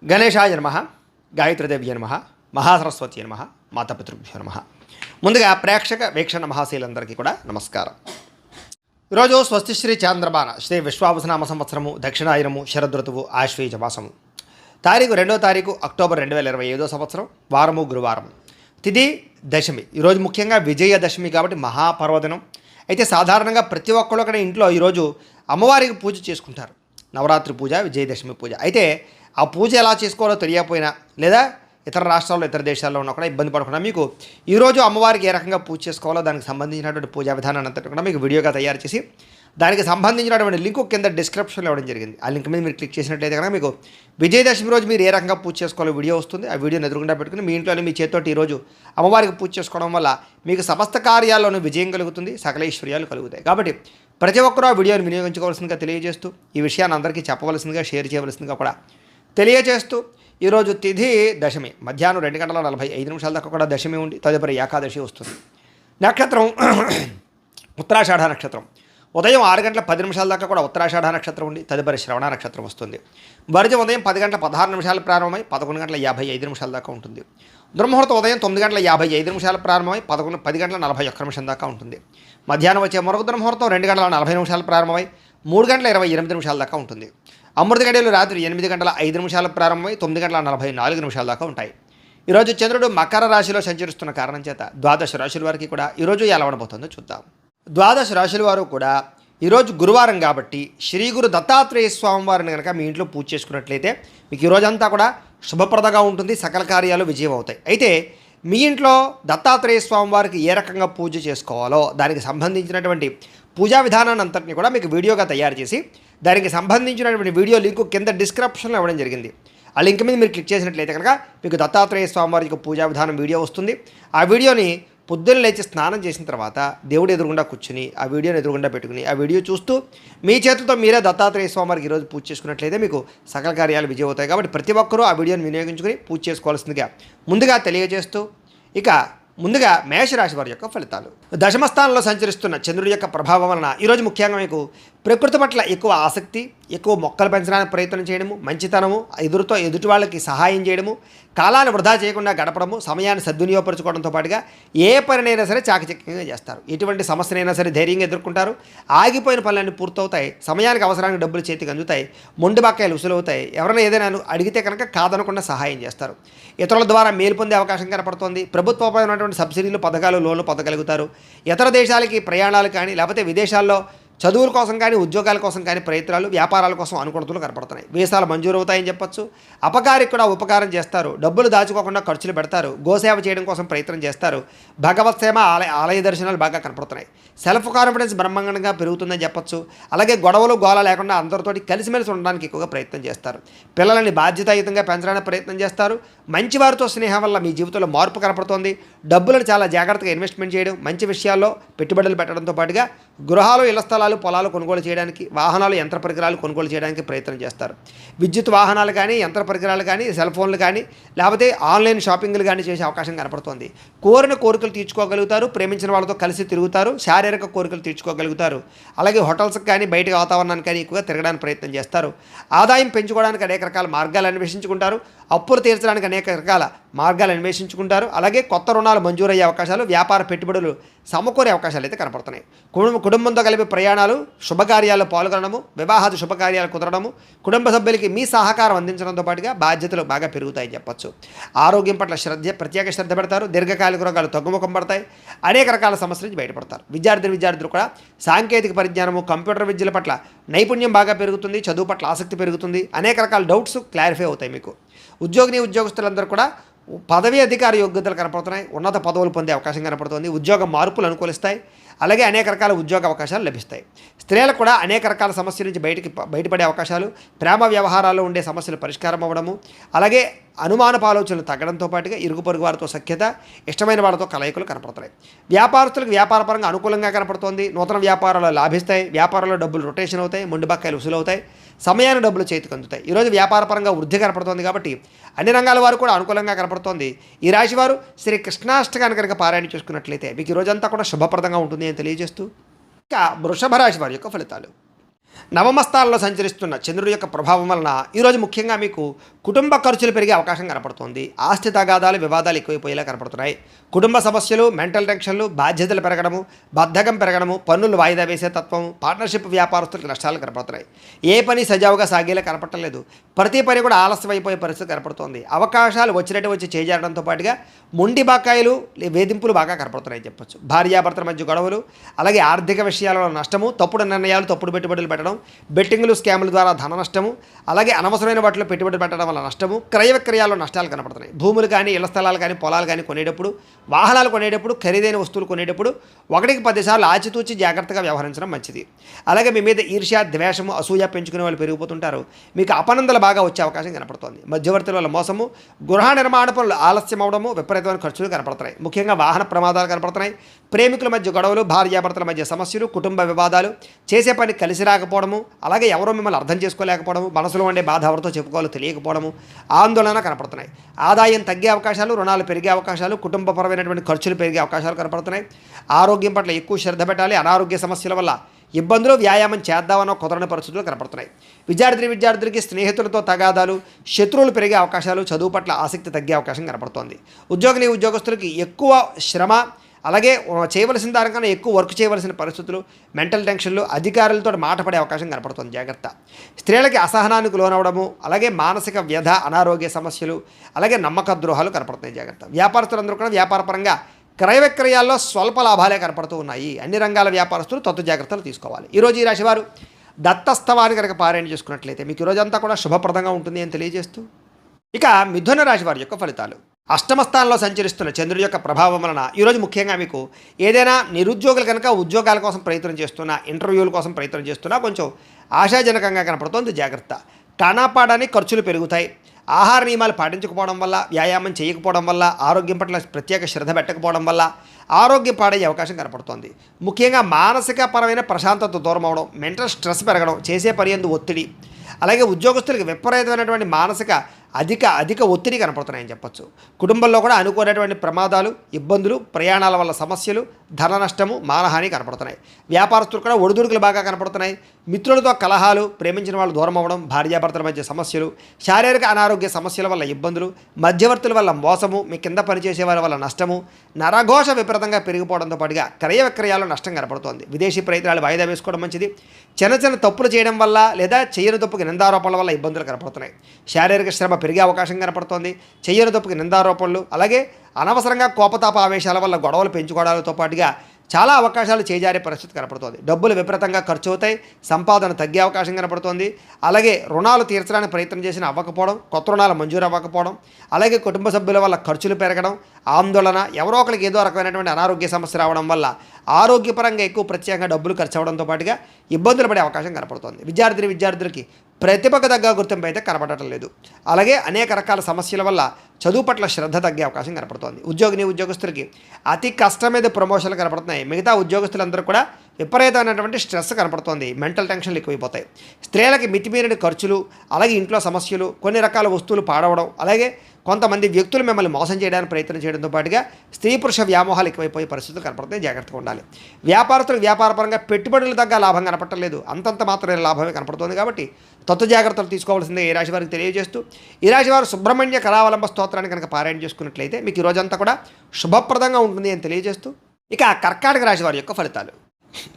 గణేశాయ నమః, గాయత్రీదేవ్య నమః, మహాసరస్వతి నమః, మాతాపితృభ్యో నమః. ముందుగా ప్రేక్షక వీక్షణ మహాశీలందరికీ కూడా నమస్కారం. ఈరోజు స్వస్తిశ్రీ చాంద్రబాణ శ్రీ విశ్వావసనామ సంవత్సరము దక్షిణాయనము శరదృతువు ఆశ్వీజ మాసము తారీఖు 2వ తారీఖు అక్టోబర్ 2025 సంవత్సరం వారము గురువారం తిథి దశమి. ఈరోజు ముఖ్యంగా విజయదశమి కాబట్టి మహాపర్వదినం. అయితే సాధారణంగా ప్రతి ఒక్కళ్ళు కూడా ఇంట్లో ఈరోజు అమ్మవారికి పూజ చేసుకుంటారు. నవరాత్రి పూజ, విజయదశమి పూజ. అయితే ఆ పూజ ఎలా చేసుకోవాలో తెలియకపోయినా లేదా ఇతర రాష్ట్రాల్లో ఇతర దేశాల్లో ఉన్నా కూడా ఇబ్బంది పడకుండా మీకు ఈరోజు అమ్మవారికి ఏ రకంగా పూజ చేసుకోవాలో దానికి సంబంధించినటువంటి పూజా విధానాన్ని అంతటి కూడా మీకు వీడియోగా తయారు చేసి దానికి సంబంధించినటువంటి లింక్ కింద డిస్క్రిప్షన్లో ఇవ్వడం జరిగింది. ఆ లింక్ మీద మీరు క్లిక్ చేసినట్లయితే కనుక మీకు విజయదశమి రోజు మీరు ఏ రకంగా పూజ చేసుకోవాలో వీడియో వస్తుంది. ఆ వీడియోని ఎదురుకుండా పెట్టుకుని మీ ఇంట్లోనే మీ చేతితోటి ఈరోజు అమ్మవారికి పూజ చేసుకోవడం వల్ల మీకు సమస్త కార్యాల్లోనూ విజయం కలుగుతుంది, సకల ఐశ్వర్యాలు కలుగుతాయి. కాబట్టి ప్రతి ఒక్కరూ ఆ వీడియోని వినియోగించుకోవాల్సిందిగా తెలియజేస్తూ ఈ విషయాన్ని అందరికీ చెప్పవలసిందిగా షేర్ చేయవలసిందిగా కూడా తెలియజేస్తూ ఈరోజు తిథి దశమి మధ్యాహ్నం 2:45 దాకా కూడా దశమి ఉండి తదుపరి ఏకాదశి వస్తుంది. నక్షత్రం ఉత్తరాషాఢ నక్షత్రం. ఉదయం 6:10 దాకా కూడా ఉత్తరాషాఢ నక్షత్రం ఉండి తదుపరి శ్రవణ నక్షత్రం వస్తుంది. వర్జం ఉదయం 10:16 ప్రారంభమై 11:55 దాకా ఉంటుంది. దుర్ముహూర్తం ఉదయం 9:55 ప్రారంభమై 10:41 దాకా ఉంటుంది. మధ్యాహ్నం వచ్చే మరొక దుర్ముహూర్తం 2:40 ప్రారంభమై 3:28 దాకా ఉంటుంది. అమృత గడియలు రాత్రి 8:05 ప్రారంభమై 9:44 దాకా ఉంటాయి. ఈరోజు చంద్రుడు మకర రాశిలో సంచరిస్తున్న కారణం చేత ద్వాదశ రాశుల వారికి కూడా ఈరోజు ఎలా ఉండబోతుందో చూద్దాం. ద్వాదశ రాశుల వారు కూడా ఈరోజు గురువారం కాబట్టి శ్రీ గురు దత్తాత్రేయ స్వామి వారిని కనుక మీ ఇంట్లో పూజ చేసుకున్నట్లయితే మీకు ఈరోజంతా కూడా శుభప్రదంగా ఉంటుంది, సకల కార్యాలు విజయం అవుతాయి. అయితే మీ ఇంట్లో దత్తాత్రేయ స్వామి వారికి ఏ రకంగా పూజ చేసుకోవాలో దానికి సంబంధించినటువంటి పూజా విధానాన్ని అంతటిని కూడా మీకు వీడియోగా తయారు చేసి దానికి సంబంధించినటువంటి వీడియో లింకు కింద డిస్క్రిప్షన్లో ఇవ్వడం జరిగింది. ఆ లింక్ మీద మీరు క్లిక్ చేసినట్లయితే కనుక మీకు దత్తాత్రేయ స్వామి వారికి పూజా విధానం వీడియో వస్తుంది. ఆ వీడియోని పొద్దున్న లేచి స్నానం చేసిన తర్వాత దేవుడు ఎదురుగుండా కూర్చుని ఆ వీడియోని ఎదురుగుండా పెట్టుకుని ఆ వీడియో చూస్తూ మీ చేతులతో మీరే దత్తాత్రేయ స్వామి వారికి ఈరోజు పూజ చేసుకున్నట్లయితే మీకు సకల కార్యాలు విజయం అవుతాయి. కాబట్టి ప్రతి ఒక్కరూ ఆ వీడియోని వినియోగించుకుని పూజ చేసుకోవాల్సిందిగా ముందుగా తెలియజేస్తూ ఇక ముందుగా మేషరాశి వారి యొక్క ఫలితాలు. దశమస్థానంలో సంచరిస్తున్న చంద్రుడి యొక్క ప్రభావం వలన ఈరోజు ముఖ్యంగా మీకు ప్రకృతి పట్ల ఎక్కువ ఆసక్తి, ఎక్కువ మొక్కలు పెంచడానికి ప్రయత్నం చేయడము, మంచితనము, ఎదుటి వాళ్ళకి సహాయం చేయడము, కాలాన్ని వృధా చేయకుండా గడపడము, సమయాన్ని సద్వినియోగపరచుకోవడంతో పాటుగా ఏ పనినైనా సరే చాకచక్యంగా చేస్తారు. ఎటువంటి సమస్యనైనా సరే ధైర్యంగా ఎదుర్కొంటారు. ఆగిపోయిన పనులన్నీ పూర్తవుతాయి. సమయానికి అవసరానికి డబ్బులు చేతికి అందుతాయి. మొండి బకాయిలు ఉసులవుతాయి. ఎవరైనా ఏదైనా అడిగితే కనుక కాదనకుండా సహాయం చేస్తారు. ఇతరుల ద్వారా మేలు పొందే అవకాశం కనపడుతోంది. ప్రభుత్వపరమైనటువంటి సబ్సిడీలు, పథకాలు, లోన్లు పొందగలుగుతారు. ఇతర దేశాలకి ప్రయాణాలు కానీ లేకపోతే విదేశాల్లో చదువుల కోసం కానీ ఉద్యోగాల కోసం కానీ ప్రయత్నాలు, వ్యాపారాల కోసం అనుకూలతలు కనపడుతున్నాయి. వీసాలు మంజూరు అవుతాయని చెప్పొచ్చు. అపకారికి కూడా ఉపకారం చేస్తారు. డబ్బులు దాచుకోకుండా ఖర్చులు పెడతారు. గోసేవ చేయడం కోసం ప్రయత్నం చేస్తారు. భగవత్ సేవ, ఆలయ దర్శనాలు బాగా కనపడుతున్నాయి. సెల్ఫ్ కాన్ఫిడెన్స్ బ్రహ్మాండంగా పెరుగుతుందని చెప్పొచ్చు. అలాగే గొడవలు గోల లేకుండా అందరితోటి కలిసిమెలిసి ఉండడానికి ఎక్కువగా ప్రయత్నం చేస్తారు. పిల్లలని బాధ్యతాయుతంగా పెంచడానికి ప్రయత్నం చేస్తారు. మంచి వారితో స్నేహం వల్ల మీ జీవితంలో మార్పు కనపడుతోంది. డబ్బులను చాలా జాగ్రత్తగా ఇన్వెస్ట్మెంట్ చేయడం, మంచి విషయాల్లో పెట్టుబడులు పెట్టడంతో పాటుగా గృహాలు, ఇళ్ల స్థలాలు, పొలాలు కొనుగోలు చేయడానికి, వాహనాలు, యంత్ర పరికరాలు కొనుగోలు చేయడానికి ప్రయత్నం చేస్తారు. విద్యుత్ వాహనాలు కానీ, యంత్ర పరికరాలు కానీ, సెల్ ఫోన్లు కానీ లేకపోతే ఆన్లైన్ షాపింగ్లు కానీ చేసే అవకాశం కనపడుతోంది. కోరిన కోరికలు తీర్చుకోగలుగుతారు. ప్రేమించిన వాళ్ళతో కలిసి తిరుగుతారు. శారీరక కోరికలు తీర్చుకోగలుగుతారు. అలాగే హోటల్స్కి కానీ, బయట వాతావరణానికి కానీ ఎక్కువగా తిరగడానికి ప్రయత్నం చేస్తారు. ఆదాయం పెంచుకోవడానికి అనేక రకాల మార్గాలు అన్వేషించుకుంటారు. అప్పులు తీర్చడానికి అనేక రకాల మార్గాలు అన్వేషించుకుంటారు. అలాగే కొత్త రుణాలు మంజూరయ్యే అవకాశాలు, వ్యాపార పెట్టుబడులు సమకూరే అవకాశాలు అయితే కనపడుతున్నాయి. కుటుంబంతో కలిపి ప్రయాణాలు, శుభకార్యాల్లో పాల్గొనడము, వివాహాది శుభకార్యాలు కుదరడము, కుటుంబ సభ్యులకి మీ సహకారం అందించడంతో పాటుగా బాధ్యతలు బాగా పెరుగుతాయని చెప్పొచ్చు. ఆరోగ్యం పట్ల ప్రత్యేక శ్రద్ధ పెడతారు. దీర్ఘకాలిక రోగాలు తగ్గుముఖం పడతాయి. అనేక రకాల సమస్యల నుంచి బయటపడతారు. విద్యార్థులు కూడా సాంకేతిక పరిజ్ఞానము, కంప్యూటర్ విద్యల పట్ల నైపుణ్యం బాగా పెరుగుతుంది. చదువు పట్ల ఆసక్తి పెరుగుతుంది. అనేక రకాల డౌట్స్ క్లారిఫై అవుతాయి మీకు. ఉద్యోగస్తులందరూ కూడా పదవి అధికార యోగ్యతలు కనపడుతున్నాయి. ఉన్నత పదవులు పొందే అవకాశం కనపడుతుంది. ఉద్యోగ మార్పులు అనుకూలిస్తాయి. అలాగే అనేక రకాల ఉద్యోగ అవకాశాలు లభిస్తాయి. స్త్రీలకు కూడా అనేక రకాల సమస్యల నుంచి బయటపడే అవకాశాలు, ప్రేమ వ్యవహారాల్లో ఉండే సమస్యలు పరిష్కారం అవ్వడము, అలాగే అనుమానపు ఆలోచనలు తగ్గడంతో పాటుగా ఇరుగు పొరుగు వారితో సఖ్యత, ఇష్టమైన వాళ్ళతో కలయికలు కనపడుతున్నాయి. వ్యాపారస్తులకు వ్యాపారపరంగా అనుకూలంగా కనపడుతోంది. నూతన వ్యాపారాలు లాభిస్తాయి. వ్యాపారంలో డబ్బులు రొటేషన్ అవుతాయి. మొండి బకాయిలు వసూలవుతాయి. సమయాన్ని డబ్బులు చేతికి అందుతాయి. ఈరోజు వ్యాపారపరంగా వృద్ధి కనపడుతోంది కాబట్టి అన్ని రంగాల వారు కూడా అనుకూలంగా కనపడుతోంది. ఈ రాశి వారు శ్రీ కృష్ణాష్టకాన్ని కనుక పారాయణ చేసుకున్నట్లయితే మీకు ఈ రోజంతా కూడా శుభప్రదంగా ఉంటుంది అని తెలియజేస్తూ ఇక వృషభ రాశి వారి యొక్క ఫలితాలు. నవమ స్థానంలో సంచరిస్తున్న చంద్రుడి యొక్క ప్రభావం వలన ఈరోజు ముఖ్యంగా మీకు కుటుంబ ఖర్చులు పెరిగే అవకాశం కనపడుతుంది. ఆస్తి తగాదాలు వివాదాలు ఎక్కువైపోయేలా కనపడుతున్నాయి. కుటుంబ సమస్యలు, మెంటల్ టెన్షన్లు, బాధ్యతలు పెరగడము, బద్ధకం పెరగడము, పన్నులు వాయిదా వేసే తత్వం, పార్ట్నర్షిప్ వ్యాపారస్తులకు నష్టాలు కనపడుతున్నాయి. ఏ పని సజావుగా సాగేలా కనపడలేదు. ప్రతి పని కూడా ఆలస్యం అయిపోయే పరిస్థితి కనపడుతుంది. అవకాశాలు వచ్చినట్టు వచ్చి చేజారడంతో పాటుగా మొండి బాకాయలు, వేధింపులు బాగా కనపడుతున్నాయని చెప్పొచ్చు. భార్యాభర్తల మధ్య గొడవలు, అలాగే ఆర్థిక విషయాలలో నష్టము, తప్పుడు నిర్ణయాలు, తప్పుడు పెట్టుబడులు పెట్టడం, బెట్టింగ్లు, స్కాముల ద్వారా ధన నష్టము, అలాగే అనవసరమైన వాటిలో పెట్టుబడులు పెట్టడం వల్ల నష్టము, క్రయ విక్రయాల్లో నష్టాలు కనపడుతున్నాయి. భూములు కానీ, ఇళ్ల స్థలాలు కానీ, పొలాలు కానీ కొనేటప్పుడు, వాహనాలు కొనేటప్పుడు, ఖరీదైన వస్తువులు కొనేటప్పుడు 1కి 10 సార్లు ఆచితూచి జాగ్రత్తగా వ్యవహరించడం మంచిది. అలాగే మీ మీద ఈర్ష్య, ద్వేషము, అసూయ పెంచుకునే వాళ్ళు పెరిగిపోతుంటారు. మీకు అపనందలు బాగా వచ్చే అవకాశం కనపడుతోంది. మధ్యవర్తుల వల్ల మోసము, గృహ నిర్మాణ పనులు ఆలస్యం అవడము, విపరీతమైన ఖర్చులు కనపడుతున్నాయి. ముఖ్యంగా వాహన ప్రమాదాలు కనపడుతున్నాయి. ప్రేమికుల మధ్య గొడవలు, భార్యాభర్తల మధ్య సమస్యలు, కుటుంబ వివాదాలు, చేసే పని కలిసి రాకపోవడము, అలాగే ఎవరో మిమ్మల్ని అర్థం చేసుకోలేకపోవడము, మనసులో ఉండే బాధ ఎవరితో చెప్పుకోవాలో తెలియకపోవడము, ఆందోళన కనపడుతున్నాయి. ఆదాయం తగ్గే అవకాశాలు, రుణాలు పెరిగే అవకాశాలు, కుటుంబపరమైనటువంటి ఖర్చులు పెరిగే అవకాశాలు కనపడుతున్నాయి. ఆరోగ్యం పట్ల ఎక్కువ శ్రద్ధ పెట్టాలి. అనారోగ్య సమస్యల వల్ల ఇబ్బందులు, వ్యాయామం చేద్దామన్న కుదరని పరిస్థితులు కనపడుతున్నాయి. విద్యార్థులకి స్నేహితులతో తగాదాలు, శత్రువులు పెరిగే అవకాశాలు, చదువు పట్ల ఆసక్తి తగ్గే అవకాశం కనపడుతోంది. ఉద్యోగస్తులకి ఎక్కువ శ్రమ, అలాగే చేయవలసిన దానికన్నా ఎక్కువ వర్క్ చేయవలసిన పరిస్థితులు, మెంటల్ టెన్షన్లు, అధికారులతో మాట పడే అవకాశం కనపడుతుంది. జాగ్రత్త. స్త్రీలకి అసహనానికి లోనవడము, అలాగే మానసిక వ్యధ, అనారోగ్య సమస్యలు, అలాగే నమ్మక ద్రోహాలు కనపడుతున్నాయి. జాగ్రత్త. వ్యాపారస్తులందరూ కూడా వ్యాపారపరంగా క్రయ విక్రయాల్లో స్వల్ప లాభాలే కనపడుతూ ఉన్నాయి. అన్ని రంగాల వ్యాపారస్తులు తత్తు జాగ్రత్తలు తీసుకోవాలి. ఈరోజు ఈ రాశివారు దత్తస్తవాన్ని కనుక పారాయణ చేసుకున్నట్లయితే మీకు ఈరోజంతా కూడా శుభప్రదంగా ఉంటుంది అని తెలియజేస్తూ, ఇక మిథున రాశి వారి యొక్క ఫలితాలు. అష్టమ స్థానంలో సంచరిస్తున్న చంద్రుడి యొక్క ప్రభావం వలన ఈరోజు ముఖ్యంగా మీకు ఏదైనా నిరుద్యోగులు కనుక ఉద్యోగాల కోసం ప్రయత్నం చేస్తున్నా, ఇంటర్వ్యూల కోసం ప్రయత్నం చేస్తున్నా కొంచెం ఆశాజనకంగా కనపడుతోంది. జాగ్రత్త. కానాపాడానికి ఖర్చులు పెరుగుతాయి. ఆహార నియమాలు పాటించకపోవడం వల్ల, వ్యాయామం చేయకపోవడం వల్ల, ఆరోగ్యం పట్ల ప్రత్యేక శ్రద్ధ పెట్టకపోవడం వల్ల ఆరోగ్యం పాడయ్యే అవకాశం కనపడుతోంది. ముఖ్యంగా మానసిక పరమైన ప్రశాంతత దూరం అవడం, మెంటల్ స్ట్రెస్ పెరగడం, చేసే పని యందు ఒత్తిడి, అలాగే ఉద్యోగస్తులకు విపరీతమైనటువంటి మానసిక అధిక ఒత్తిడి కనపడుతున్నాయని చెప్పొచ్చు. కుటుంబంలో కూడా అనుకోనటువంటి ప్రమాదాలు, ఇబ్బందులు, ప్రయాణాల వల్ల సమస్యలు, ధన నష్టము, మానహాని కనపడుతున్నాయి. వ్యాపారస్తులు కూడా ఒడిదుడుకులు బాగా కనపడుతున్నాయి. మిత్రులతో కలహాలు, ప్రేమించిన వాళ్ళు దూరం అవ్వడం, భార్యాభర్తల మధ్య సమస్యలు, శారీరక అనారోగ్య సమస్యల వల్ల ఇబ్బందులు, మధ్యవర్తుల వల్ల మోసము, మీ కింద పనిచేసే వారి వల్ల నష్టము, నరఘోష విపరీతంగా పెరిగిపోవడంతో పాటుగా క్రయ విక్రయాల్లో నష్టం కనపడుతోంది. విదేశీ ప్రయత్నాలు వాయిదా వేసుకోవడం మంచిది. చిన్న తప్పులు చేయడం వల్ల లేదా చేయని తప్పుకి నిందారోపణల వల్ల ఇబ్బందులు కనపడుతున్నాయి. శారీరక శ్రమ పెరిగే అవకాశం కనపడుతోంది. చేయని తప్పుకి నిందారోపణలు, అలాగే అనవసరంగా కోపతాప ఆవేశాల వల్ల గొడవలు పెంచుకోవడాలతో పాటుగా చాలా అవకాశాలు చేజారే పరిస్థితి కనపడుతోంది. డబ్బులు విపరీతంగా ఖర్చు అవుతాయి. సంపాదన తగ్గే అవకాశం కనపడుతోంది. అలాగే రుణాలు తీర్చడానికి ప్రయత్నం చేసిన అవ్వకపోవడం, కొత్త రుణాలు మంజూరు అవ్వకపోవడం, అలాగే కుటుంబ సభ్యుల వల్ల ఖర్చులు పెరగడం, ఆందోళన, ఎవరో ఒకరికి ఏదో రకమైనటువంటి అనారోగ్య సమస్య రావడం వల్ల ఆరోగ్యపరంగా ఎక్కువ ప్రత్యేకంగా డబ్బులు ఖర్చు అవ్వడంతో పాటుగా ఇబ్బందులు పడే అవకాశం కనపడుతోంది. విద్యార్థులకి ప్రతిభకు తగ్గ గుర్తింపు అయితే కనపడటం లేదు. అలాగే అనేక రకాల సమస్యల వల్ల చదువు పట్ల శ్రద్ధ తగ్గే అవకాశం కనపడుతోంది. ఉద్యోగస్తులకి అతి కష్టం మీద ప్రమోషన్లు కనపడుతున్నాయి. మిగతా ఉద్యోగస్తులందరూ కూడా విపరీతమైనటువంటి స్ట్రెస్ కనపడుతోంది. మెంటల్ టెన్షన్లు ఎక్కువైపోతాయి. స్త్రీలకి మితిమీరిన ఖర్చులు, అలాగే ఇంట్లో సమస్యలు, కొన్ని రకాల వస్తువులు పాడవడం, అలాగే కొంతమంది వ్యక్తులు మిమ్మల్ని మోసం చేయడానికి ప్రయత్నం చేయడంతో పాటుగా స్త్రీ పురుష వ్యామోహాలు ఎక్కువైపోయే పరిస్థితులు కనపడుతున్నాయి. జాగ్రత్తగా ఉండాలి. వ్యాపారస్తులకు వ్యాపారపరంగా పెట్టుబడులు తగ్గ లాభం కనపడలేదు. అంతంత మాత్రమే లాభమే కనపడుతుంది. కాబట్టి తత్వ జాగ్రత్తలు తీసుకోవాల్సిందే ఈ రాశి వారికి తెలియజేస్తూ, ఈ రాశి వారు సుబ్రహ్మణ్య కళావలంబ స్తోత్రాన్ని కనుక పారాయణ చేసుకున్నట్లయితే మీకు ఈ రోజంతా కూడా శుభప్రదంగా ఉంటుంది అని తెలియజేస్తూ, ఇక కర్కాటక రాశి వారి యొక్క ఫలితాలు.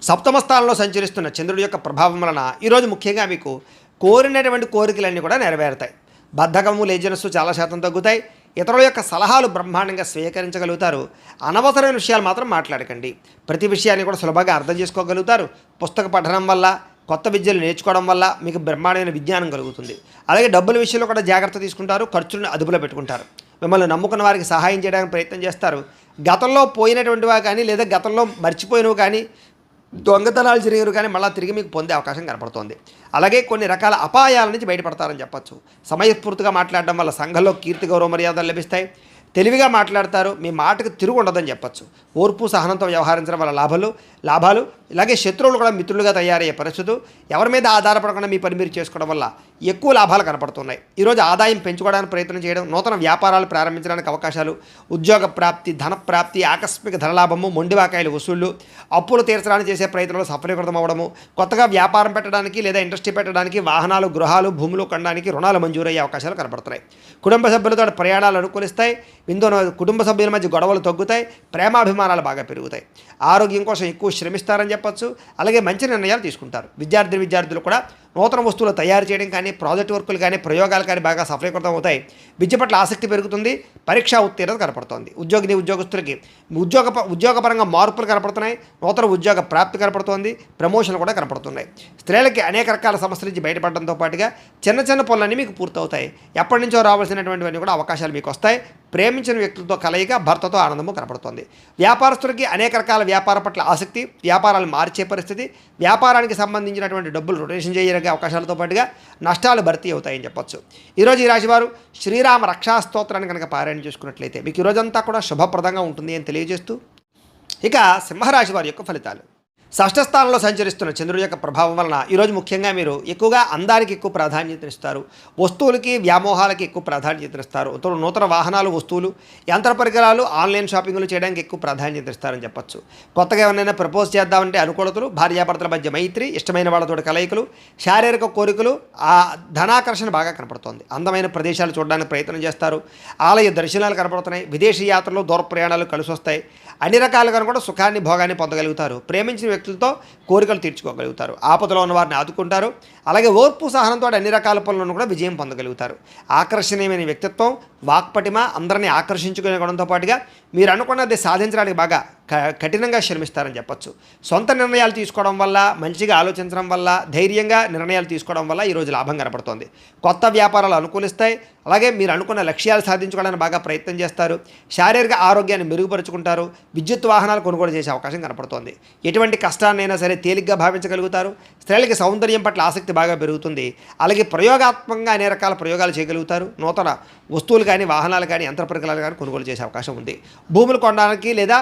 సప్తమ స్థానంలో సంచరిస్తున్న చంద్రుడి యొక్క ప్రభావం వలన ఈరోజు ముఖ్యంగా మీకు కోరినటువంటి కోరికలన్నీ కూడా నెరవేరుతాయి. బద్ధకము, లేజినెస్ చాలా శాతం తగ్గుతాయి. ఇతరుల యొక్క సలహాలు బ్రహ్మాండంగా స్వీకరించగలుగుతారు. అనవసరమైన విషయాలు మాత్రం మాట్లాడకండి. ప్రతి విషయాన్ని కూడా సులభంగా అర్థం చేసుకోగలుగుతారు. పుస్తక పఠనం వల్ల, కొత్త విద్యలు నేర్చుకోవడం వల్ల మీకు బ్రహ్మాండమైన విజ్ఞానం కలుగుతుంది. అలాగే డబ్బుల విషయంలో కూడా జాగ్రత్త తీసుకుంటారు. ఖర్చులను అదుపులో పెట్టుకుంటారు. మిమ్మల్ని నమ్ముకున్న వారికి సహాయం చేయడానికి ప్రయత్నం చేస్తారు. గతంలో పోయినటువంటివా కానీ, లేదా గతంలో మర్చిపోయినవి కానీ, దొంగతనాలు జరిగినవి కానీ మళ్ళీ తిరిగి మీకు పొందే అవకాశం కనపడుతోంది. అలాగే కొన్ని రకాల అపాయాల నుంచి బయటపడతారని చెప్పచ్చు. సమయస్ఫూర్తిగా మాట్లాడడం వల్ల సంఘంలో కీర్తి, గౌరవ మర్యాదలు లభిస్తాయి. తెలివిగా మాట్లాడతారు. మీ మాటకు తిరుగు ఉండదని చెప్పచ్చు. ఓర్పు సహనంతో వ్యవహరించడం వల్ల లాభాలు, ఇలాగే శత్రువులు కూడా మిత్రులుగా తయారయ్యే పరిస్థితులు, ఎవరి మీద ఆధారపడకుండా మీ పని మీరు చేసుకోవడం వల్ల ఎక్కువ లాభాలు కనపడుతున్నాయి. ఈరోజు ఆదాయం పెంచుకోవడానికి ప్రయత్నం చేయడం, నూతన వ్యాపారాలు ప్రారంభించడానికి అవకాశాలు, ఉద్యోగ ప్రాప్తి, ధన ప్రాప్తి, ఆకస్మిక ధనలాభము, మొండివాకాయలు వసూళ్లు, అప్పులు తీర్చడానికి చేసే ప్రయత్నంలో సఫలీకృతం అవ్వడము, కొత్తగా వ్యాపారం పెట్టడానికి లేదా ఇండస్ట్రీ పెట్టడానికి, వాహనాలు, గృహాలు, భూములు కొనడానికి రుణాలు మంజూరయ్యే అవకాశాలు కనపడుతున్నాయి. కుటుంబ సభ్యులతో ప్రయాణాలు అనుకూలిస్తాయి. ఇందులో కుటుంబ సభ్యుల మధ్య గొడవలు తగ్గుతాయి. ప్రేమాభిమానాలు బాగా పెరుగుతాయి. ఆరోగ్యం కోసం ఎక్కువ శ్రమిస్తారని చెప్పొచ్చు. అలాగే మంచి నిర్ణయాలు తీసుకుంటారు. విద్యార్థులు కూడా నూతన వస్తువులు తయారు చేయడం కానీ, ప్రాజెక్ట్ వర్కులు కానీ, ప్రయోగాలు కానీ బాగా సఫలీకృతం అవుతాయి. విద్య పట్ల ఆసక్తి పెరుగుతుంది. పరీక్షా ఉత్తీర్ణత కనపడుతోంది. ఉద్యోగస్తులకి ఉద్యోగపరంగా మార్పులు కనపడుతున్నాయి. నూతన ఉద్యోగ ప్రాప్తి కనపడుతోంది. ప్రమోషన్లు కూడా కనపడుతున్నాయి. స్త్రీలకి అనేక రకాల సమస్యల నుంచి బయటపడడంతో పాటుగా చిన్న చిన్న పనులన్నీ మీకు పూర్తవుతాయి. ఎప్పటి నుంచో రావాల్సినటువంటివన్నీ కూడా అవకాశాలు మీకు వస్తాయి. ప్రేమించిన వ్యక్తులతో కలయిక, భర్తతో ఆనందము కనపడుతోంది. వ్యాపారస్తులకి అనేక రకాల వ్యాపార పట్ల ఆసక్తి, వ్యాపారాలు మార్చే పరిస్థితి, వ్యాపారానికి సంబంధించినటువంటి డబ్బులు రొటేషన్ చేయగలిగే అవకాశాలతో పాటుగా నష్టాలు భర్తీ అవుతాయని చెప్పొచ్చు. ఈరోజు ఈ రాశివారు శ్రీరామ రక్షా స్తోత్రాన్ని కనుక పారాయణ చేసుకున్నట్లయితే మీకు ఈరోజంతా కూడా శుభప్రదంగా ఉంటుంది అని తెలియజేస్తూ, ఇక సింహరాశి వారి యొక్క ఫలితాలు. షష్ఠస్థానంలో సంచరిస్తున్న చంద్రుడి యొక్క ప్రభావం వలన ఈరోజు ముఖ్యంగా మీరు ఎక్కువగా అందానికి ఎక్కువ ప్రాధాన్యతనిస్తారు. వస్తువులకి, వ్యామోహాలకి ఎక్కువ ప్రాధాన్యతనిస్తారు. నూతన వాహనాలు, వస్తువులు, యంత్ర పరికరాలు, ఆన్లైన్ షాపింగ్లు చేయడానికి ఎక్కువ ప్రాధాన్యతనిస్తారని చెప్పొచ్చు. కొత్తగా ఎవరైనా ప్రపోజ్ చేద్దామంటే అనుకూలతలు, భార్యాభర్తల మధ్య మైత్రి, ఇష్టమైన వాళ్ళతో కలయికలు, శారీరక కోరికలు, ఆ ధనాకర్షణ బాగా కనపడుతోంది. అందమైన ప్రదేశాలు చూడడానికి ప్రయత్నం చేస్తారు. ఆలయ దర్శనాలు కనపడుతున్నాయి. విదేశీ యాత్రలు, దూర ప్రయాణాలు కలిసి వస్తాయి. అన్ని రకాలుగా కూడా సుఖాన్ని, భోగాన్ని పొందగలుగుతారు. ప్రేమించిన వ్యక్తులతో కోరికలు తీర్చుకోగలుగుతారు. ఆపదలో ఉన్న వారిని ఆదుకుంటారు. అలాగే ఓర్పు సహనంతో అన్ని రకాల పనులను కూడా విజయం పొందగలుగుతారు. ఆకర్షణీయమైన వ్యక్తిత్వం, వాక్పటిమ, అందరినీ ఆకర్షించుకునే గుణంతో పాటుగా మీరు అనుకున్నది సాధించడానికి బాగా కఠినంగా శ్రమిస్తారని చెప్పొచ్చు. సొంత నిర్ణయాలు తీసుకోవడం వల్ల, మంచిగా ఆలోచించడం వల్ల, ధైర్యంగా నిర్ణయాలు తీసుకోవడం వల్ల ఈరోజు లాభం కనపడుతోంది. కొత్త వ్యాపారాలు అనుకూలిస్తాయి. అలాగే మీరు అనుకున్న లక్ష్యాలు సాధించుకోవడానికి బాగా ప్రయత్నం చేస్తారు. శారీరక ఆరోగ్యాన్ని మెరుగుపరుచుకుంటారు. విద్యుత్ వాహనాలు కొనుగోలు చేసే అవకాశం కనపడుతోంది. ఎటువంటి కష్టాన్నైనా సరే తేలిగ్గా భావించగలుగుతారు. స్త్రీలకి సౌందర్యం పట్ల ఆసక్తి బాగా పెరుగుతుంది. అలాగే ప్రయోగాత్మకంగా అనేక రకాల ప్రయోగాలు చేయగలుగుతారు. నూతన వస్తువులు కానీ, వాహనాలు కానీ, యంత్ర పరికరాలు కానీ కొనుగోలు చేసే అవకాశం ఉంది. భూములు కొనడానికి లేదా